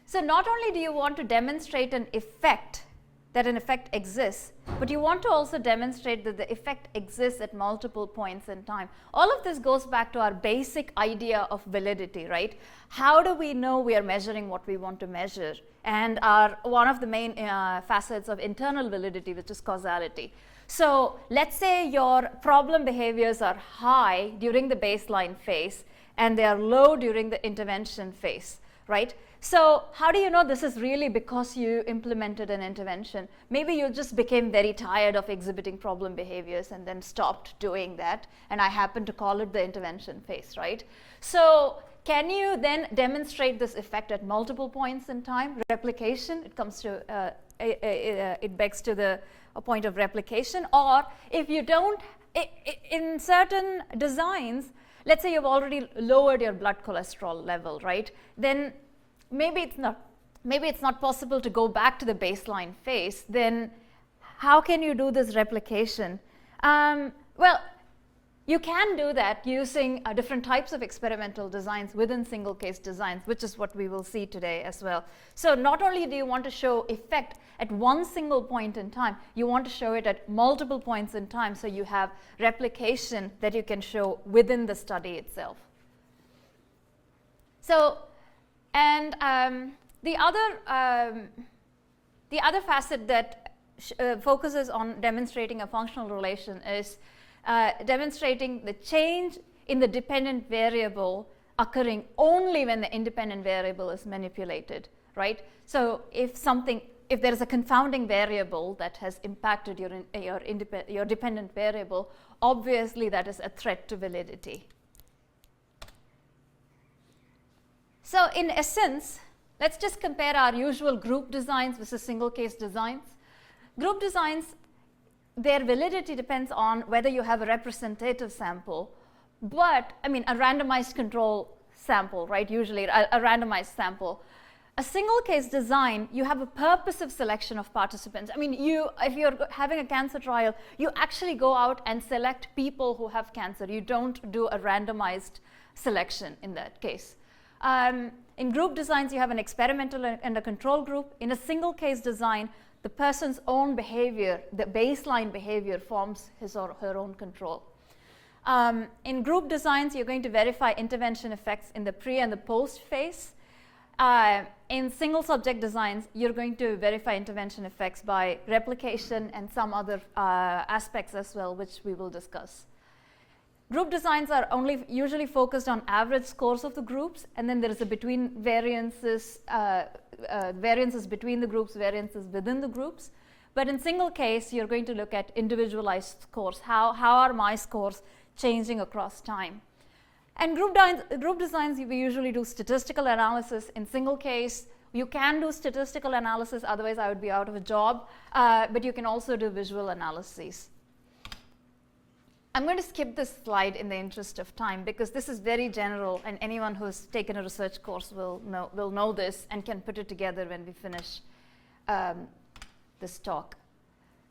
So not only do you want to demonstrate that an effect exists, but you want to also demonstrate that the effect exists at multiple points in time. All of this goes back to our basic idea of validity, right? How do we know we are measuring what we want to measure? And one of the main facets of internal validity, which is causality. So let's say your problem behaviors are high during the baseline phase and they are low during the intervention phase, right? So how do you know this is really because you implemented an intervention? Maybe you just became very tired of exhibiting problem behaviors and then stopped doing that, and I happen to call it the intervention phase, right? So can you then demonstrate this effect at multiple points in time? Replication, it comes to, it begs to the point of replication. Or if you don't, in certain designs, let's say you've already lowered your blood cholesterol level, right? Then maybe it's not possible to go back to the baseline phase. Then how can you do this replication? Well, you can do that using different types of experimental designs within single case designs, which is what we will see today as well. So not only do you want to show effect at one single point in time, you want to show it at multiple points in time, so you have replication that you can show within the study itself. So, and the other facet that focuses on demonstrating a functional relation is demonstrating the change in the dependent variable occurring only when the independent variable is manipulated, right? So if there is a confounding variable that has impacted your dependent variable, obviously that is a threat to validity. So in essence, let's just compare our usual group designs versus single case designs. Group designs, their validity depends on whether you have a representative sample, but a randomized control sample, right? Usually a randomized sample. A single case design, you have a purposive selection of participants. If you're having a cancer trial, you actually go out and select people who have cancer. You don't do a randomized selection in that case. In group designs, you have an experimental and a control group. In a single case design, the person's own behavior, the baseline behavior, forms his or her own control. In group designs, you're going to verify intervention effects in the pre and the post phase. In single subject designs, you're going to verify intervention effects by replication and some other aspects as well, which we will discuss. Group designs are only usually focused on average scores of the groups, and then there is a variances between the groups, variances within the groups. But in single case, you're going to look at individualized scores. How are my scores changing across time? And group designs, we usually do statistical analysis. In single case, you can do statistical analysis, otherwise I would be out of a job, but you can also do visual analyses. I'm going to skip this slide in the interest of time because this is very general, and anyone who has taken a research course will know this and can put it together when we finish this talk.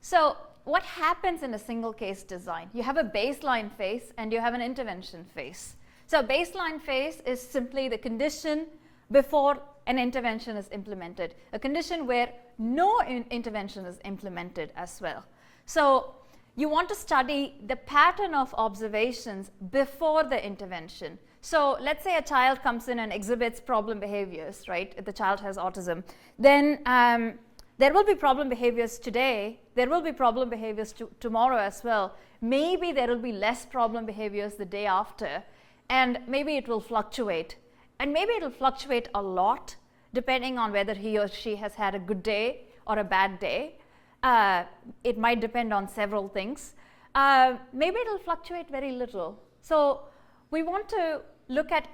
So what happens in a single case design? You have a baseline phase and you have an intervention phase. So baseline phase is simply the condition before an intervention is implemented, a condition where no intervention is implemented as well. So you want to study the pattern of observations before the intervention. So let's say a child comes in and exhibits problem behaviors, right? If the child has autism, then there will be problem behaviors today, there will be problem behaviors tomorrow as well. Maybe there will be less problem behaviors the day after, and maybe it will fluctuate. And maybe it will fluctuate a lot depending on whether he or she has had a good day or a bad day. It might depend on several things. Maybe it will fluctuate very little. So we want to look at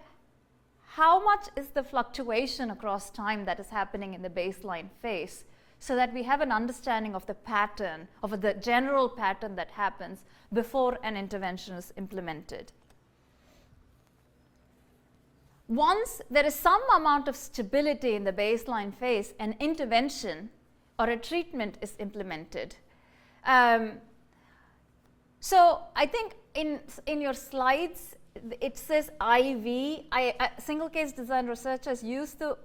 how much is the fluctuation across time that is happening in the baseline phase, so that we have an understanding of the pattern, of the general pattern that happens before an intervention is implemented. Once there is some amount of stability in the baseline phase, an intervention or a treatment is implemented. So I think in your slides it says IV. Single case design researchers use the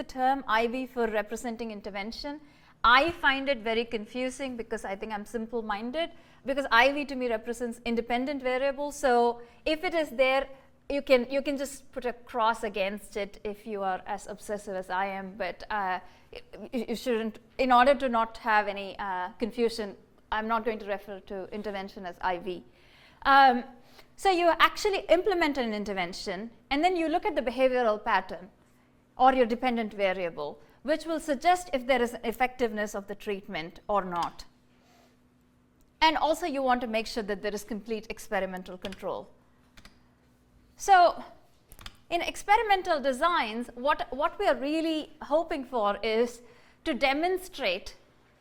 term IV for representing intervention. I find it very confusing because I think I'm simple-minded, because IV to me represents independent variables. So if it is there, you can just put a cross against it if you are as obsessive as I am, but you shouldn't. In order to not have any confusion, I'm not going to refer to intervention as IV. So you actually implement an intervention, and then you look at the behavioral pattern or your dependent variable, which will suggest if there is an effectiveness of the treatment or not. And also you want to make sure that there is complete experimental control. So in experimental designs, what we are really hoping for is to demonstrate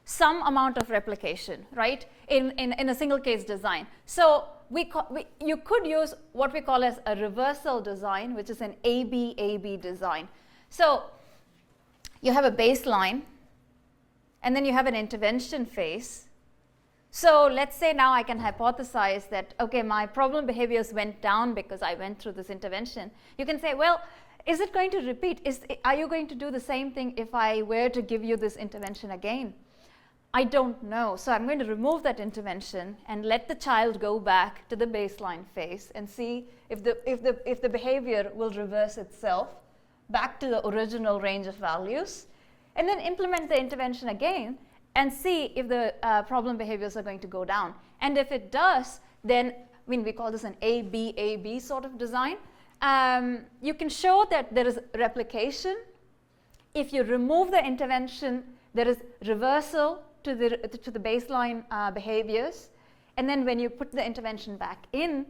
some amount of replication, right, in a single case design. So you could use what we call as a reversal design, which is an AB-AB design. So you have a baseline, and then you have an intervention phase. So let's say now I can hypothesize that, okay, my problem behaviors went down because I went through this intervention. You can say, well, is it going to repeat? Are you going to do the same thing if I were to give you this intervention again? I don't know. So I'm going to remove that intervention and let the child go back to the baseline phase and see if the behavior will reverse itself back to the original range of values, and then implement the intervention again and see if the problem behaviors are going to go down. And if it does, then we call this an AB-AB sort of design. You can show that there is replication. If you remove the intervention, there is reversal to the baseline behaviors. And then when you put the intervention back in,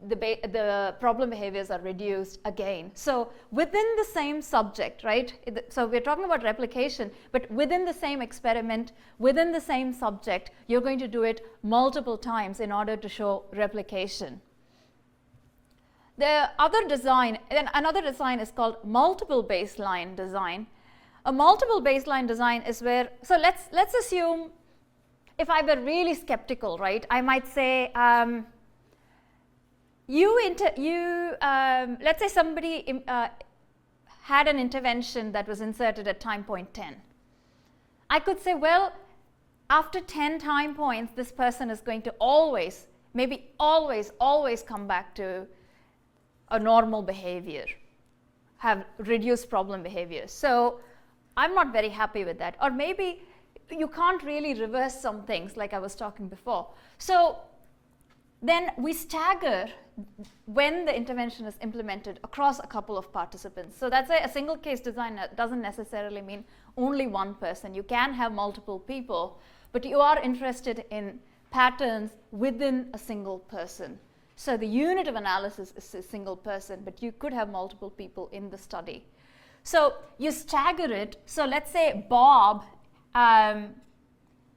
the problem behaviors are reduced again. So within the same subject, right? So we're talking about replication, but within the same experiment, within the same subject, you're going to do it multiple times in order to show replication. The other design, and another design is called multiple baseline design. A multiple baseline design is where, so let's assume, if I were really skeptical, right, I might say, let's say somebody had an intervention that was inserted at time point 10. I could say, well, after 10 time points, this person is going to always come back to a normal behavior, have reduced problem behavior. So I'm not very happy with that. Or maybe you can't really reverse some things like I was talking before. So then we stagger when the intervention is implemented across a couple of participants. So that's a single case design doesn't necessarily mean only one person. You can have multiple people, but you are interested in patterns within a single person. So the unit of analysis is a single person, but you could have multiple people in the study. So you stagger it. So let's say Bob,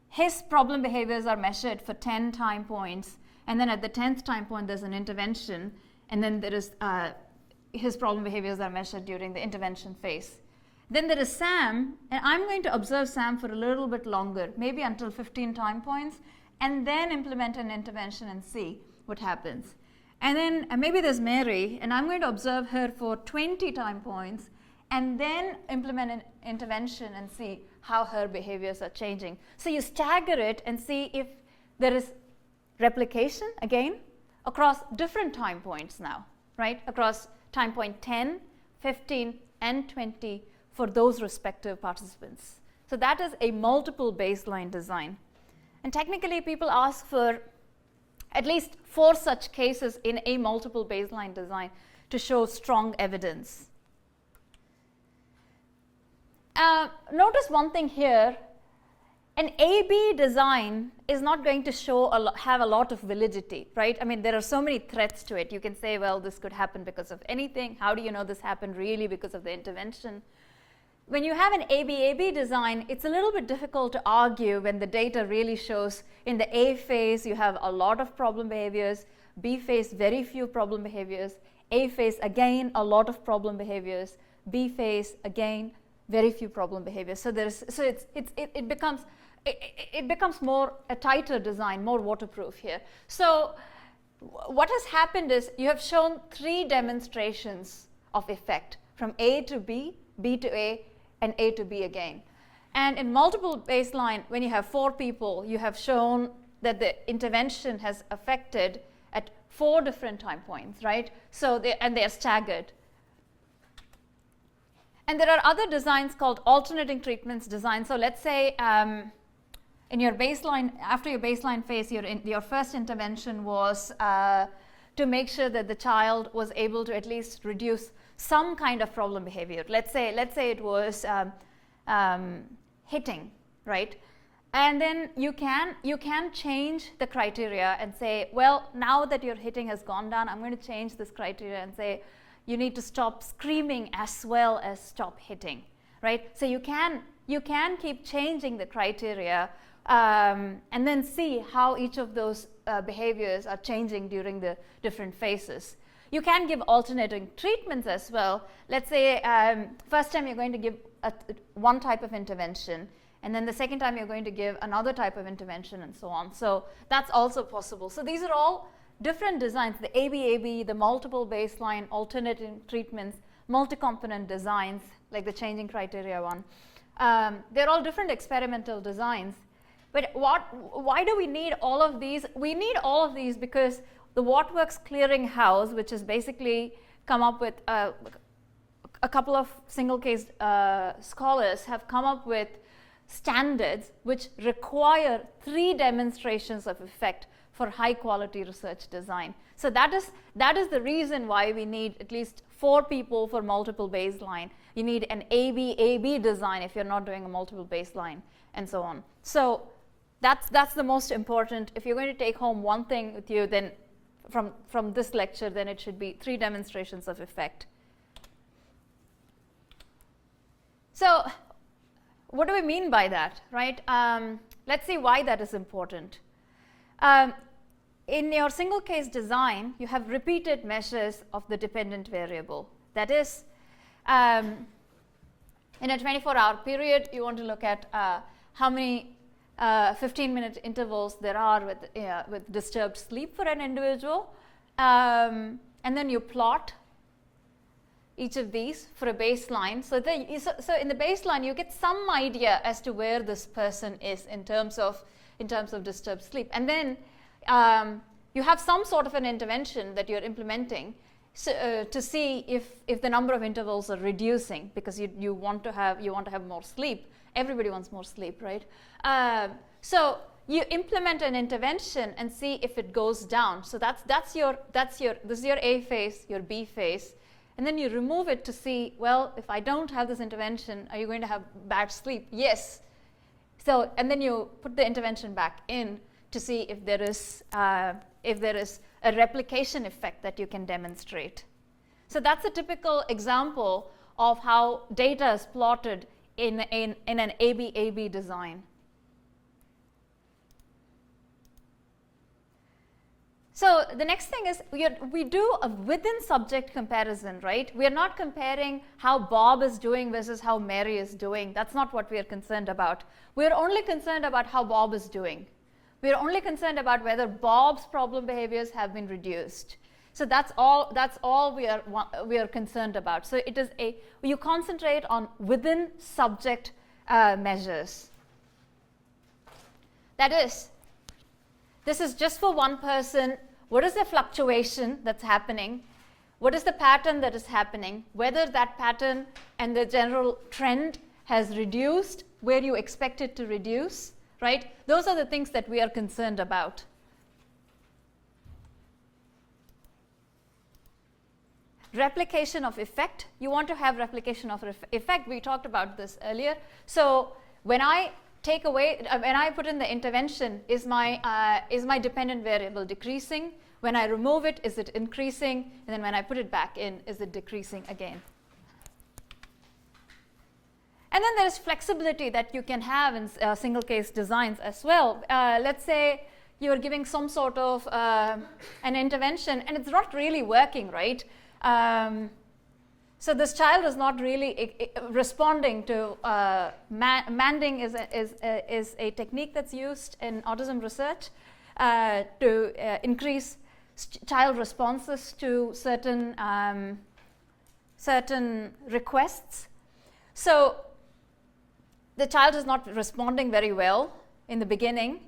his problem behaviors are measured for 10 time points, and then at the 10th time point there's an intervention, and then there is his problem behaviors are measured during the intervention phase. Then there is Sam, and I'm going to observe Sam for a little bit longer, maybe until 15 time points, and then implement an intervention and see what happens. And then maybe there's Mary, and I'm going to observe her for 20 time points, and then implement an intervention and see how her behaviors are changing. So you stagger it and see if there is replication, again, across different time points now, right? Across time point 10, 15, and 20 for those respective participants. So that is a multiple baseline design. And technically, people ask for at least 4 such cases in a multiple baseline design to show strong evidence. Notice one thing here. An A-B design is not going to have a lot of validity, right? I mean, there are so many threats to it. You can say, well, this could happen because of anything. How do you know this happened really because of the intervention? When you have an A-B design, it's a little bit difficult to argue when the data really shows in the A phase you have a lot of problem behaviors, B phase very few problem behaviors, A phase again a lot of problem behaviors, B phase again very few problem behaviors. So it becomes more a tighter design, more waterproof here. So what has happened is you have shown 3 demonstrations of effect from A to B, B to A, and A to B again. And in multiple baseline, when you have 4 people, you have shown that the intervention has affected at 4 different time points, right? So they are staggered. And there are other designs called alternating treatments design. So let's say in your baseline, after your baseline phase, your first intervention was to make sure that the child was able to at least reduce some kind of problem behavior. Let's say it was hitting, right? And then you can change the criteria and say, well, now that your hitting has gone down, I'm going to change this criteria and say you need to stop screaming as well as stop hitting, right? So you can keep changing the criteria and then see how each of those behaviors are changing during the different phases. You can give alternating treatments as well. Let's say first time you're going to give one type of intervention, and then the second time you're going to give another type of intervention, and so on. So that's also possible. So these are all different designs, the AB, the multiple baseline, alternating treatments, multi-component designs, like the changing criteria one. They're all different experimental designs. But why do we need all of these? We need all of these because the WhatWorks Clearinghouse, which has basically come up with a couple of single case scholars, have come up with standards which require 3 demonstrations of effect for high quality research design. So that is the reason why we need at least 4 people for multiple baseline. You need an AB design if you're not doing a multiple baseline, and so on. So that's the most important. If you're going to take home one thing with you, then from this lecture, then it should be 3 demonstrations of effect. So what do we mean by that, right? Let's see why that is important. In your single case design, you have repeated measures of the dependent variable. That is, in a 24-hour period, you want to look at how many 15-minute intervals there are with disturbed sleep for an individual, and then you plot each of these for a baseline. So in the baseline, you get some idea as to where this person is in terms of disturbed sleep, and then you have some sort of an intervention that you're implementing to see if the number of intervals are reducing, because you want to have more sleep. Everybody wants more sleep, right? So you implement an intervention and see if it goes down. So this is your A phase, your B phase, and then you remove it to see, well, if I don't have this intervention, are you going to have bad sleep? Yes. So and then you put the intervention back in to see if there is a replication effect that you can demonstrate. So that's a typical example of how data is plotted in an AB design. So the next thing is we do a within subject comparison, right? We are not comparing how Bob is doing versus how Mary is doing. That's not what we are concerned about. We are only concerned about how Bob is doing. We are only concerned about whether Bob's problem behaviors have been reduced. So that's all we are concerned about. So it is you concentrate on within subject measures. That is, this is just for one person. What is the fluctuation that's happening? What is the pattern that is happening? Whether that pattern and the general trend has reduced where you expect it to reduce, right? Those are the things that we are concerned about. Replication of effect. You want to have replication of effect. We talked about this earlier. So when I put in the intervention, is my dependent variable decreasing? When I remove it, is it increasing? And then when I put it back in, is it decreasing again? And then there is flexibility that you can have in single case designs as well. Let's say you are giving some sort of an intervention and it's not really working, right? So this child is not really responding to manding is a technique that's used in autism research to increase child responses to certain requests. So the child is not responding very well in the beginning.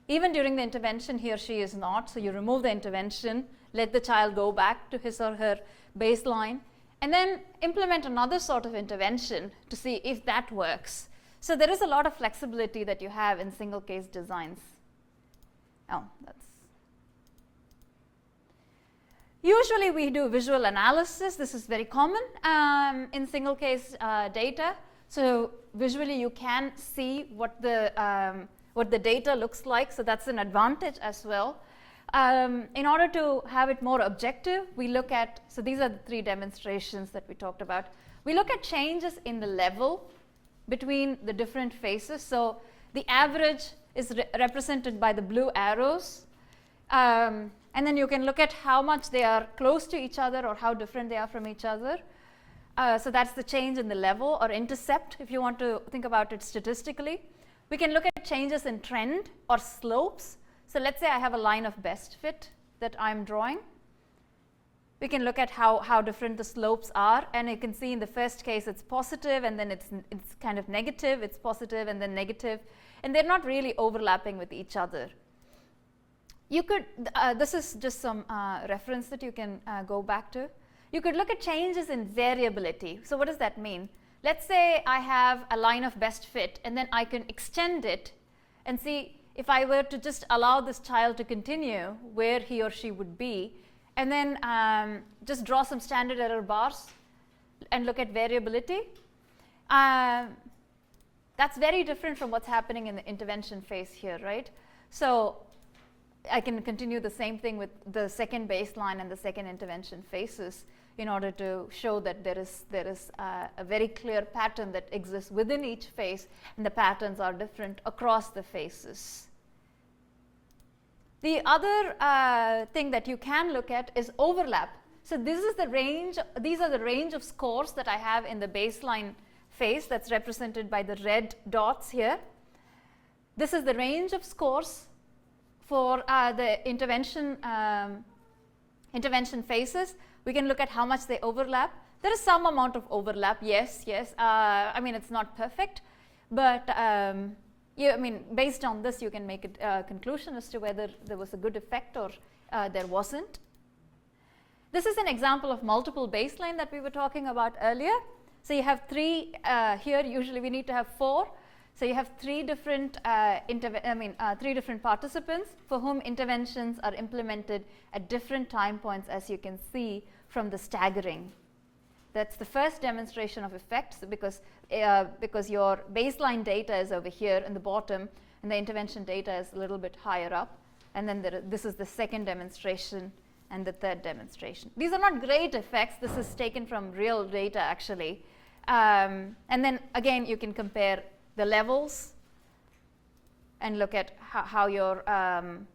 Even during the intervention, he or she is not. So you remove the intervention, let the child go back to his or her baseline, and then implement another sort of intervention to see if that works. So there is a lot of flexibility that you have in single case designs. Usually we do visual analysis. This is very common in single case data. So visually you can see what the data looks like. So that's an advantage as well. In order to have it more objective, we look at, so these are the 3 demonstrations that we talked about. We look at changes in the level between the different phases. So the average is represented by the blue arrows. And then you can look at how much they are close to each other or how different they are from each other. So that's the change in the level or intercept, if you want to think about it statistically. We can look at changes in trend or slopes. So let's say I have a line of best fit that I'm drawing. We can look at how different the slopes are, and you can see in the first case it's positive, and then it's kind of negative, it's positive and then negative, and they're not really overlapping with each other. You could, this is just some reference that you can go back to. You could look at changes in variability. So what does that mean? Let's say I have a line of best fit, and then I can extend it and see if I were to just allow this child to continue where he or she would be, and then just draw some standard error bars and look at variability. That's very different from what's happening in the intervention phase here, right? So I can continue the same thing with the second baseline and the second intervention phases in order to show that there is a very clear pattern that exists within each phase, and the patterns are different across the phases. The other thing that you can look at is overlap. So this is the range, these are the range of scores that I have in the baseline phase that's represented by the red dots here. This is the range of scores for the intervention phases. We can look at how much they overlap. There is some amount of overlap, yes. I mean, it's not perfect, but based on this, you can make a conclusion as to whether there was a good effect or there wasn't. This is an example of multiple baseline that we were talking about earlier. So you have 3 here. Usually we need to have 4. So you have 3 different 3 different participants for whom interventions are implemented at different time points, as you can see from the staggering. That's the first demonstration of effects because your baseline data is over here in the bottom, and the intervention data is a little bit higher up. And then this is the second demonstration and the third demonstration. These are not great effects. This is taken from real data, actually. And then again, you can compare the levels and look at how your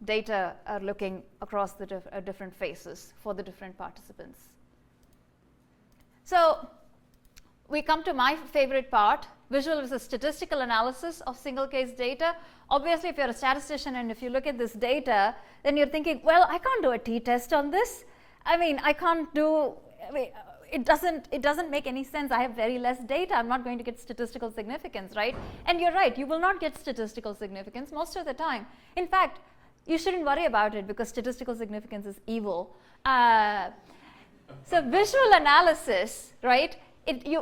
data are looking across the different phases for the different participants. So we come to my favorite part. Visual is a statistical analysis of single case data. Obviously, if you're a statistician and if you look at this data, then you're thinking, well, I can't do a t-test on this. I mean, I can't do, it doesn't make any sense. I have very less data. I'm not going to get statistical significance, right? And you're right, you will not get statistical significance most of the time. In fact, you shouldn't worry about it because statistical significance is evil. So visual analysis, right?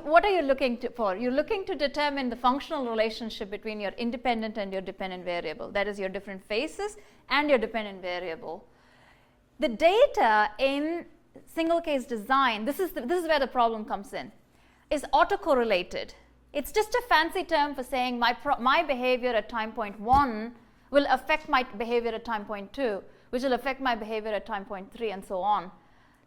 What are you looking for? You're looking to determine the functional relationship between your independent and your dependent variable. That is your different phases and your dependent variable. The data in single case design, this is where the problem comes in, is autocorrelated. It's just a fancy term for saying my behavior at time point 1 will affect my behavior at time point 2, which will affect my behavior at time point 3, and so on.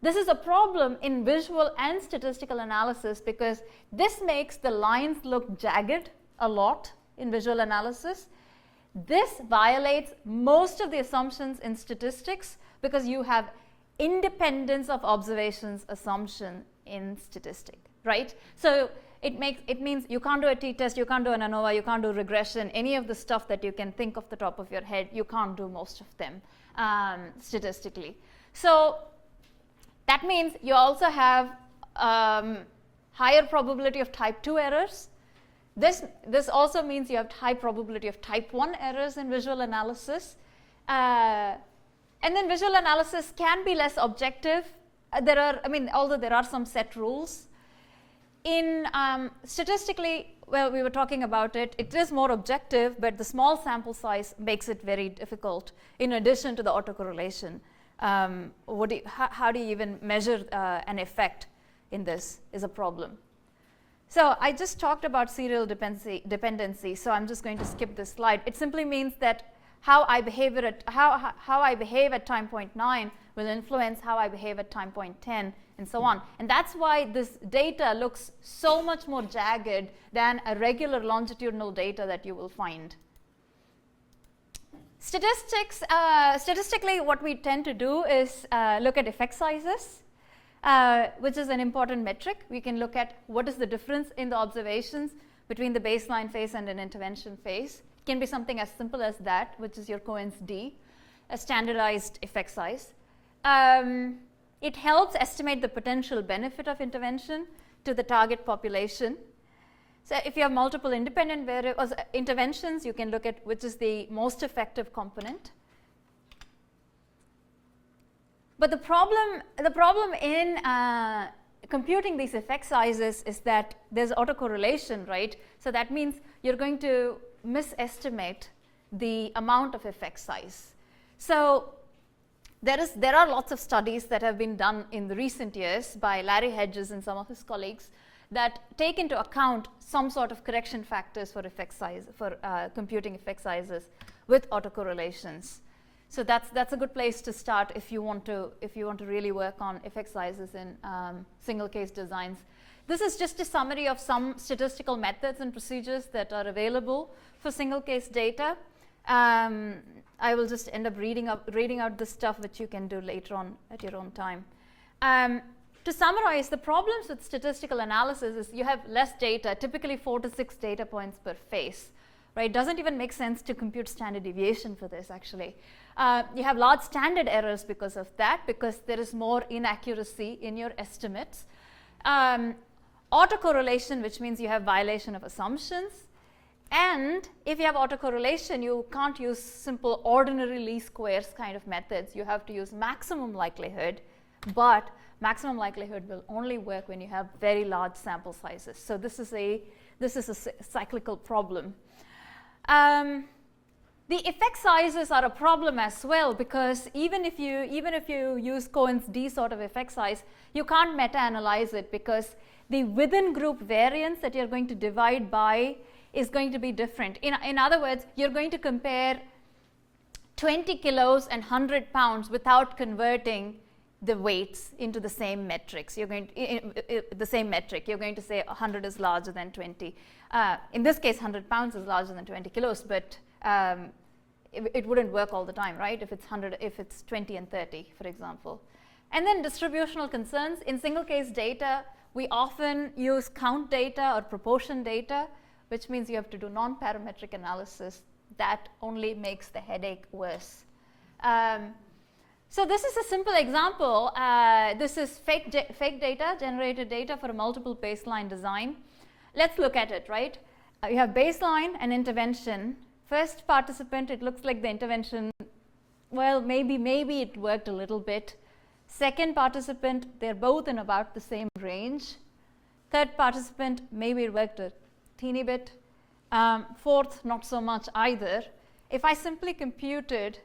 This is a problem in visual and statistical analysis because this makes the lines look jagged a lot in visual analysis. This violates most of the assumptions in statistics because you have independence of observations assumption in statistic, right? So it means you can't do a t-test, you can't do an ANOVA, you can't do regression, any of the stuff that you can think off the top of your head, you can't do most of them statistically. So that means you also have higher probability of type 2 errors. This also means you have high probability of type 1 errors in visual analysis. And then visual analysis can be less objective. Although there are some set rules. In statistically, well, we were talking about it, it is more objective, but the small sample size makes it very difficult in addition to the autocorrelation. How do you even measure an effect in this is a problem. So I just talked about serial dependency, so I'm just going to skip this slide. It simply means that how I behave at time point 9 will influence how I behave at time point 10 and so on. And that's why this data looks so much more jagged than a regular longitudinal data that you will find. Statistically, what we tend to do is look at effect sizes, which is an important metric. We can look at what is the difference in the observations between the baseline phase and an intervention phase. It can be something as simple as that, which is your Cohen's d, a standardized effect size. It helps estimate the potential benefit of intervention to the target population. So if you have multiple independent interventions, you can look at which is the most effective component. But the problem in computing these effect sizes is that there's autocorrelation, right? So that means you're going to misestimate the amount of effect size. So there are lots of studies that have been done in the recent years by Larry Hedges and some of his colleagues that take into account some sort of correction factors for effect size, for computing effect sizes with autocorrelations. So that's a good place to start if you want to really work on effect sizes in single case designs. This is just a summary of some statistical methods and procedures that are available for single case data. I will just end up reading out this stuff, which you can do later on at your own time. To summarize, the problems with statistical analysis is you have less data, typically 4 to 6 data points per phase. Right? It doesn't even make sense to compute standard deviation for this, actually. You have large standard errors because of that, because there is more inaccuracy in your estimates. Autocorrelation, which means you have violation of assumptions. And if you have autocorrelation, you can't use simple ordinary least squares kind of methods. You have to use maximum likelihood, but maximum likelihood will only work when you have very large sample sizes. So this is a cyclical problem. The effect sizes are a problem as well, because even if you use Cohen's d sort of effect size, you can't meta-analyze it because the within group variance that you're going to divide by is going to be different. In other words, you're going to compare 20 kilos and 100 pounds without converting the weights into the same metrics. You're going to, the same metric. You're going to say 100 is larger than 20. In this case, 100 pounds is larger than 20 kilos, but it wouldn't work all the time, right? If it's 20 and 30, for example. And then distributional concerns. In single case data, we often use count data or proportion data, which means you have to do non-parametric analysis. That only makes the headache worse. So this is a simple example. This is fake data, generated data for a multiple baseline design. Let's look at it, right? You have baseline and intervention. First participant, it looks like the intervention, well, maybe it worked a little bit. Second participant, they're both in about the same range. Third participant, maybe it worked a teeny bit. Fourth, not so much either. If I simply computed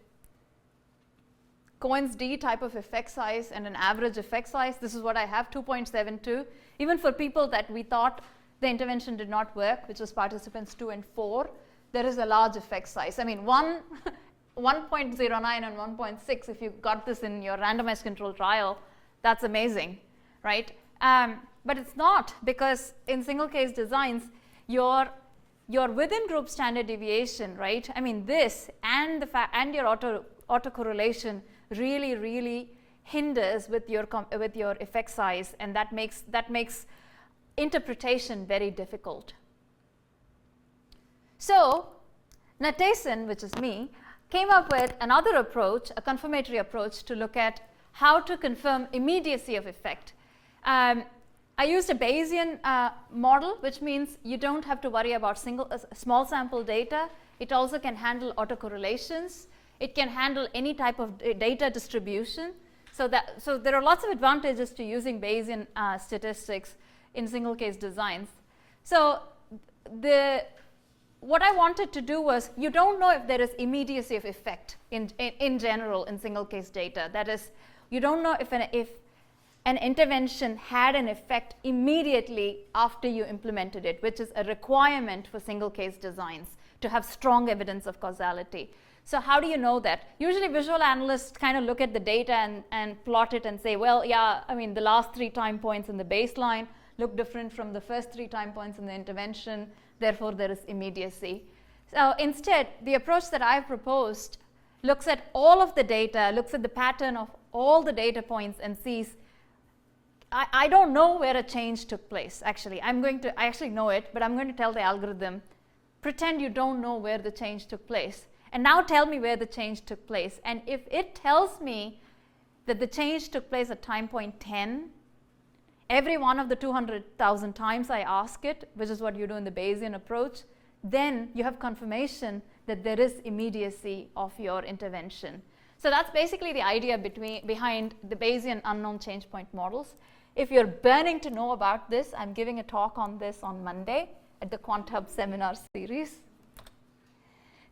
Cohen's d type of effect size and an average effect size, this is what I have, 2.72. Even for people that we thought the intervention did not work, which was participants 2 and 4, there is a large effect size. I mean, 1.09 and 1.6, if you got this in your randomized control trial, that's amazing, right? But it's not, because in single case designs, your within group standard deviation, right? I mean, this and and your autocorrelation really hinders with your effect size, and that makes interpretation very difficult. So Natesan, which is me, came up with another approach, a confirmatory approach, to look at how to confirm immediacy of effect. I used a Bayesian model, which means you don't have to worry about small sample data. It also can handle autocorrelations. It can handle any type of data distribution. So there are lots of advantages to using Bayesian statistics in single case designs. So what I wanted to do was, you don't know if there is immediacy of effect in general in single case data. That is, you don't know if an intervention had an effect immediately after you implemented it, which is a requirement for single case designs to have strong evidence of causality. So how do you know that? Usually visual analysts kind of look at the data and plot it and say, well, yeah, I mean, the last 3 time points in the baseline look different from the first 3 time points in the intervention, therefore there is immediacy. So instead, the approach that I've proposed looks at all of the data, looks at the pattern of all the data points and sees, I don't know where a change took place, actually. I actually know it, but I'm going to tell the algorithm, pretend you don't know where the change took place, and now tell me where the change took place. And if it tells me that the change took place at time point 10, every one of the 200,000 times I ask it, which is what you do in the Bayesian approach, then you have confirmation that there is immediacy of your intervention. So that's basically the idea behind the Bayesian unknown change point models. If you're burning to know about this, I'm giving a talk on this on Monday at the QuantHub seminar series.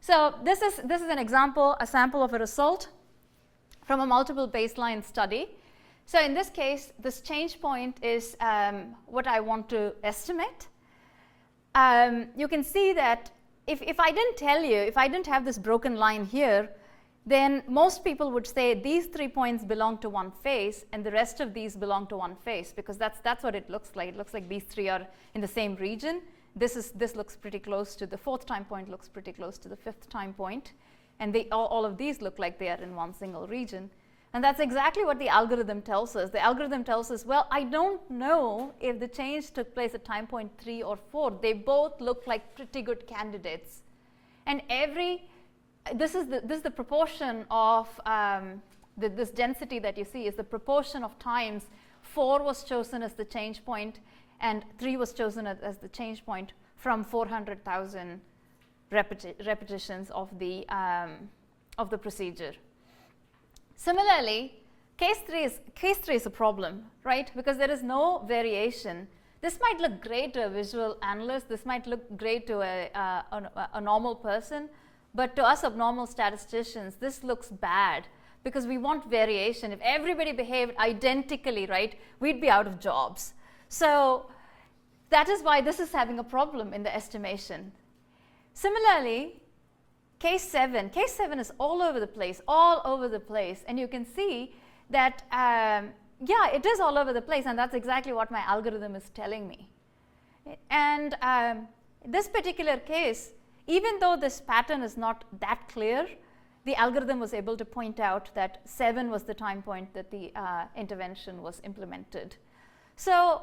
So this is an example, a sample of a result from a multiple baseline study. So in this case, this change point is what I want to estimate. You can see that if I didn't tell you, if I didn't have this broken line here, then most people would say these 3 points belong to one phase and the rest of these belong to one phase, because that's what it looks like. It looks like these 3 are in the same region. This looks pretty close to the 4th time point, looks pretty close to the 5th time point, and all of these look like they are in one single region. And that's exactly what the algorithm tells us. The algorithm tells us, well, I don't know if the change took place at time point 3 or 4. They both look like pretty good candidates. And this is the proportion of this density that you see is the proportion of times 4 was chosen as the change point and 3 was chosen as the change point from 400,000 repetitions of the procedure. Similarly, case 3 is a problem, right? Because there is no variation. This might look great to a visual analyst. This might look great to a normal person. But to us abnormal statisticians, this looks bad because we want variation. If everybody behaved identically, right, we'd be out of jobs. So that is why this is having a problem in the estimation. Similarly, case 7 is all over the place, and you can see that, yeah, it is all over the place, and that's exactly what my algorithm is telling me. And this particular case, even though this pattern is not that clear, the algorithm was able to point out that 7 was the time point that the intervention was implemented. So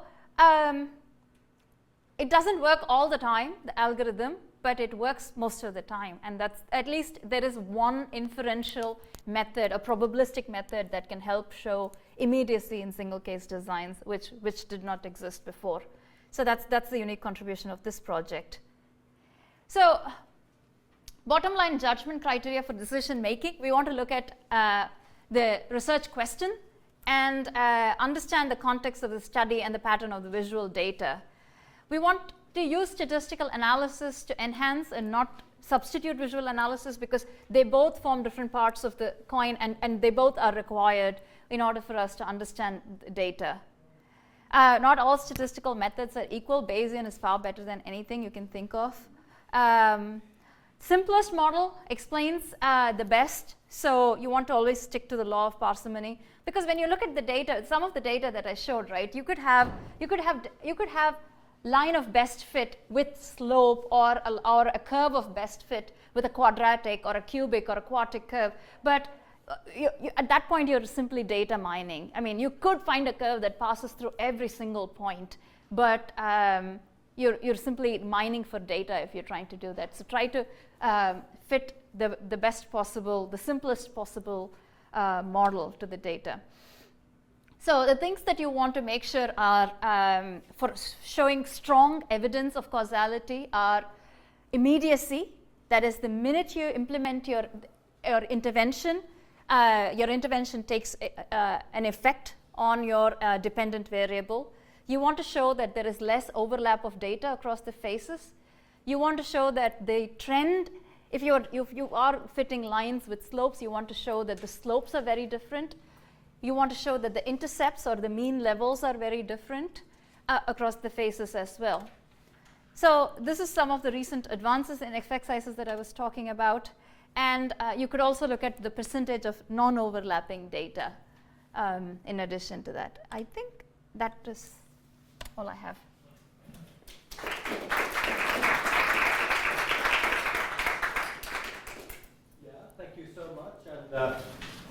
it doesn't work all the time, the algorithm, but it works most of the time. And that's, at least there is one inferential method, a probabilistic method that can help show immediacy in single case designs, which did not exist before. So that's the unique contribution of this project. So bottom line judgment criteria for decision making, we want to look at the research question and understand the context of the study and the pattern of the visual data. We want to use statistical analysis to enhance and not substitute visual analysis, because they both form different parts of the coin, and they both are required in order for us to understand the data. Not all statistical methods are equal. Bayesian is far better than anything you can think of. Simplest model explains the best, so you want to always stick to the law of parsimony, because when you look at the data, some of the data that I showed, right, you could have line of best fit with slope, or a curve of best fit with a quadratic or a cubic or a quartic curve, but at that point you're simply data mining. I mean, you could find a curve that passes through every single point, but you're simply mining for data if you're trying to do that. So try to fit the best possible, the simplest possible model to the data. So the things that you want to make sure are, for showing strong evidence of causality, are immediacy. That is, the minute you implement your intervention takes an effect on your dependent variable. You want to show that there is less overlap of data across the faces. You want to show that the trend, if you are fitting lines with slopes, you want to show that the slopes are very different. You want to show that the intercepts or the mean levels are very different across the faces as well. So this is some of the recent advances in effect sizes that I was talking about. And you could also look at the percentage of non-overlapping data in addition to that. I think that is all I have. Yeah, thank you so much. And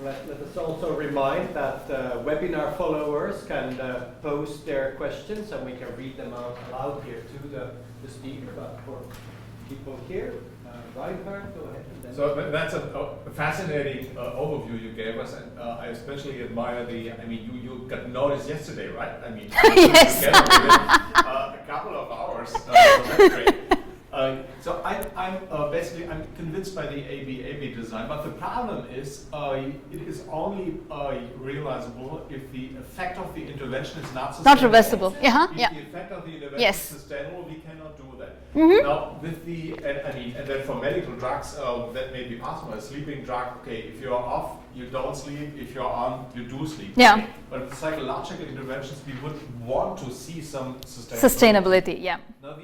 let us also remind that webinar followers can post their questions, and we can read them out loud here to the speaker. But for people here, Reinhard, go ahead. So that's a fascinating overview you gave us, and I especially admire you got noticed yesterday, right? I mean, yes. Together within a couple of hours. So that's great. So I'm convinced by the AB design, but the problem is it is only realizable if the effect of the intervention is not sustainable. Not reversible. If the effect of the intervention is sustainable, we cannot do that. Now, with the and then for medical drugs, that may be possible. A sleeping drug, okay, if you're off, you don't sleep. If you're on, you do sleep. Yeah. Okay? But with psychological interventions, we would want to see some sustainability. Yeah. Now,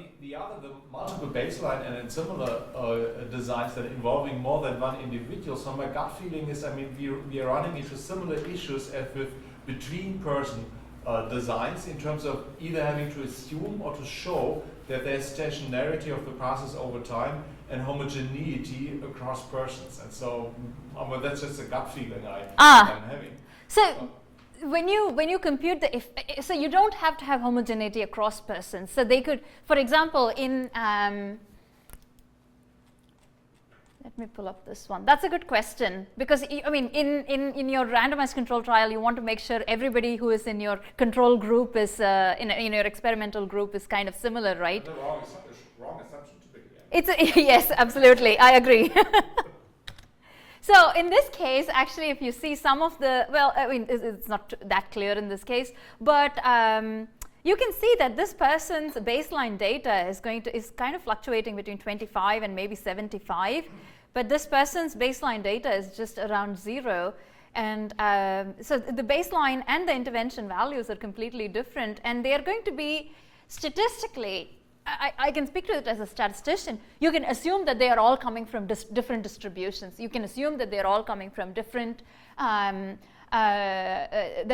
the multiple baseline and similar designs that involving more than one individual. So my gut feeling is, we are running into similar issues as with between-person designs in terms of either having to assume or to show that there's stationarity of the process over time and homogeneity across persons. And so, that's just a gut feeling I'm having. So when you compute so you don't have to have homogeneity across persons. So they could, for example, in let me pull up this one. That's a good question, because in your randomized control trial, you want to make sure everybody who is in your control group is in your experimental group is kind of similar, right? The wrong assumption to begin. It's yes, absolutely, I agree. So in this case, actually, if you see some of the, it's not that clear in this case, but you can see that this person's baseline data is kind of fluctuating between 25 and maybe 75, but this person's baseline data is just around 0, and so the baseline and the intervention values are completely different, and they are going to be statistically. I can speak to it as a statistician. You can assume that they are all coming from different distributions. You can assume that they are all coming from different, that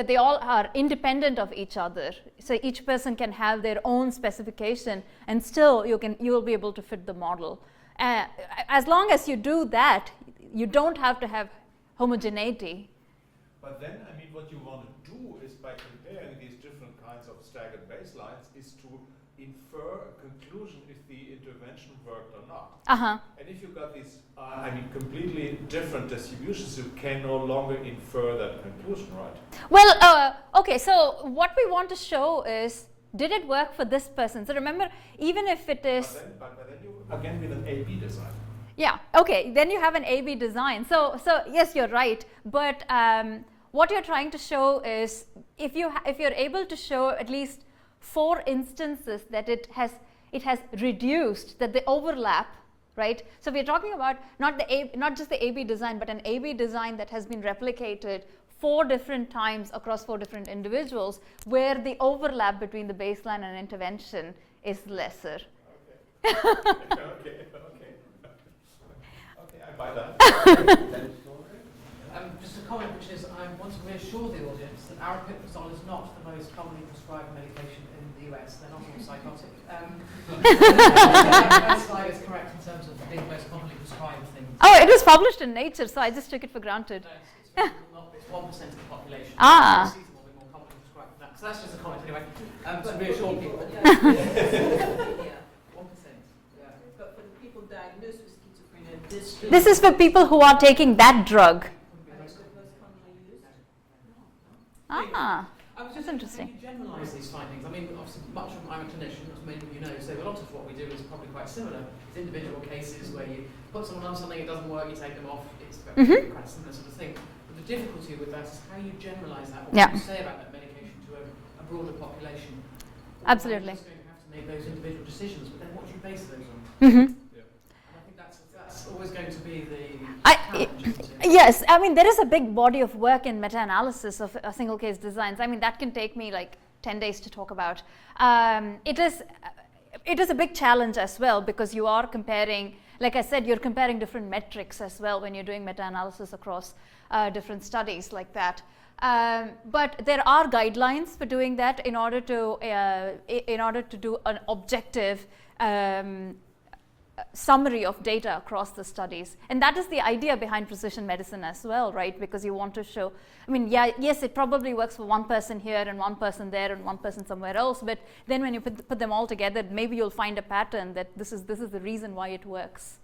they all are independent of each other. So each person can have their own specification, and still you will be able to fit the model. As long as you do that, you don't have to have homogeneity. But then, what you want to do is, by comparing these different kinds of staggered baselines, is to infer a conclusion if the intervention worked or not. Uh-huh. And if you've got these, completely different distributions, you can no longer infer that conclusion, right? Well, okay, so what we want to show is, did it work for this person? So remember, even if it is... But then you, again, with an A-B design. Yeah, okay, then you have an A-B design. So yes, you're right, but what you're trying to show is, if you're able to show at least 4 instances that it has reduced, that the overlap, right? So we're talking about not just the A-B design, but an A-B design that has been replicated 4 different times across 4 different individuals, where the overlap between the baseline and intervention is lesser. Okay, I buy that. Just a comment, which is I want to reassure the audience that aripiprazole is not the most commonly prescribed medication in the US. They're not all psychotic. That slide is correct in terms of being the most commonly prescribed thing. Oh, it was published in Nature, so I just took it for granted. No, it's 1% of the population. Ah. It's more commonly prescribed than that. So that's just a comment anyway. To reassure people. 1%. Yeah. But for the people diagnosed with schizophrenia, This is for people who are taking that drug. Ah, that's interesting. Can you generalise these findings? I mean, obviously, much of I'm a clinician, as many of you know, so a lot of what we do is probably quite similar. It's individual cases where you put someone on something, it doesn't work, you take them off. It's quite a similar sort of thing. But the difficulty with that is how you generalise that, what you say about that medication to a broader population. Absolutely. You're just going to have to make those individual decisions, but then what do you base those on? I think that's always going to be the challenge. Yes, I mean, there is a big body of work in meta-analysis of single case designs. I mean, that can take me like 10 days to talk about. It is a big challenge as well, because you are comparing, like I said, you're comparing different metrics as well when you're doing meta-analysis across different studies like that. But there are guidelines for doing that in order to do an objective summary of data across the studies. And that is the idea behind precision medicine as well, right? Because you want to show, I mean, yes, it probably works for one person here and one person there and one person somewhere else, but then when you put them all together, maybe you'll find a pattern that this is the reason why it works.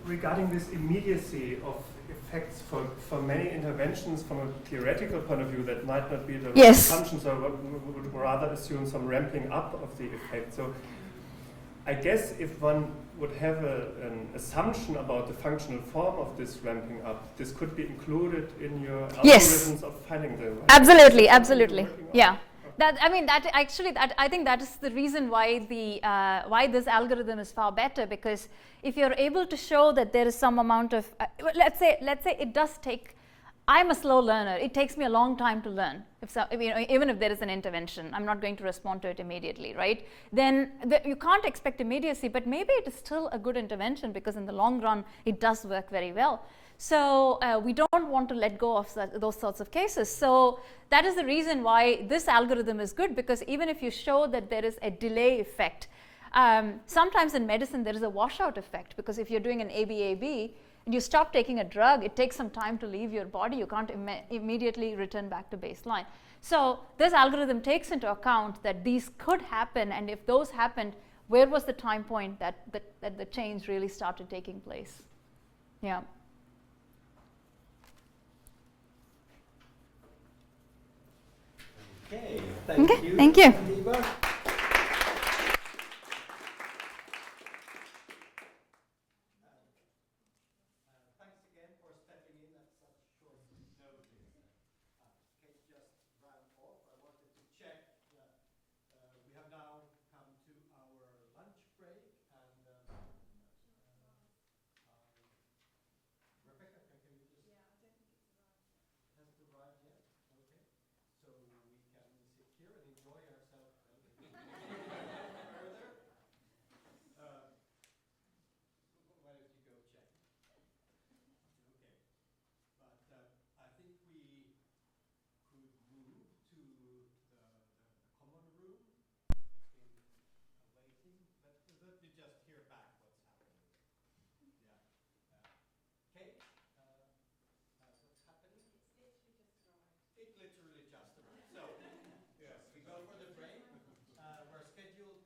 Regarding this immediacy of effects for many interventions from a theoretical point of view, that might not be the assumptions, or would rather assume some ramping up of the effect. So I guess if one would have an assumption about the functional form of this ramping up, this could be included in your algorithms of finding them. Right? Absolutely, absolutely. Yeah. I think that is the reason why why this algorithm is far better, because if you're able to show that there is some amount of, let's say it does take, I'm a slow learner, it takes me a long time to learn. Even if there is an intervention, I'm not going to respond to it immediately, right? Then you can't expect immediacy, but maybe it is still a good intervention, because in the long run, it does work very well. So we don't want to let go of those sorts of cases. So that is the reason why this algorithm is good, because even if you show that there is a delay effect, sometimes in medicine there is a washout effect, because if you're doing an ABAB and you stop taking a drug, it takes some time to leave your body. You can't immediately return back to baseline. So this algorithm takes into account that these could happen, and if those happened, where was the time point that the change really started taking place? Yeah. Okay, thank you. Thank you. Thanks again for stepping in at such short notice. Okay, just round off. I wanted to check that we have now come to our lunch break, and Rebecca, can you just? Yeah, I don't think it's arrived yet. It hasn't arrived yet. Okay, so we can sit here and enjoy ourselves further. Why don't you go check? Okay, but I think we could move to the common room in waiting. Let me just hear back what's happening. Yeah. Kate, what's happening? It literally just arrived. So, yes, we go for the break. We're scheduled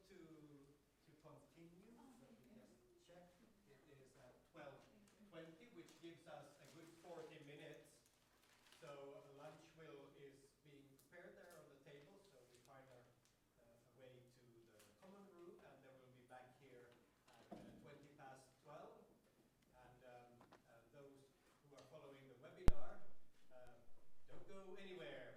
go anywhere.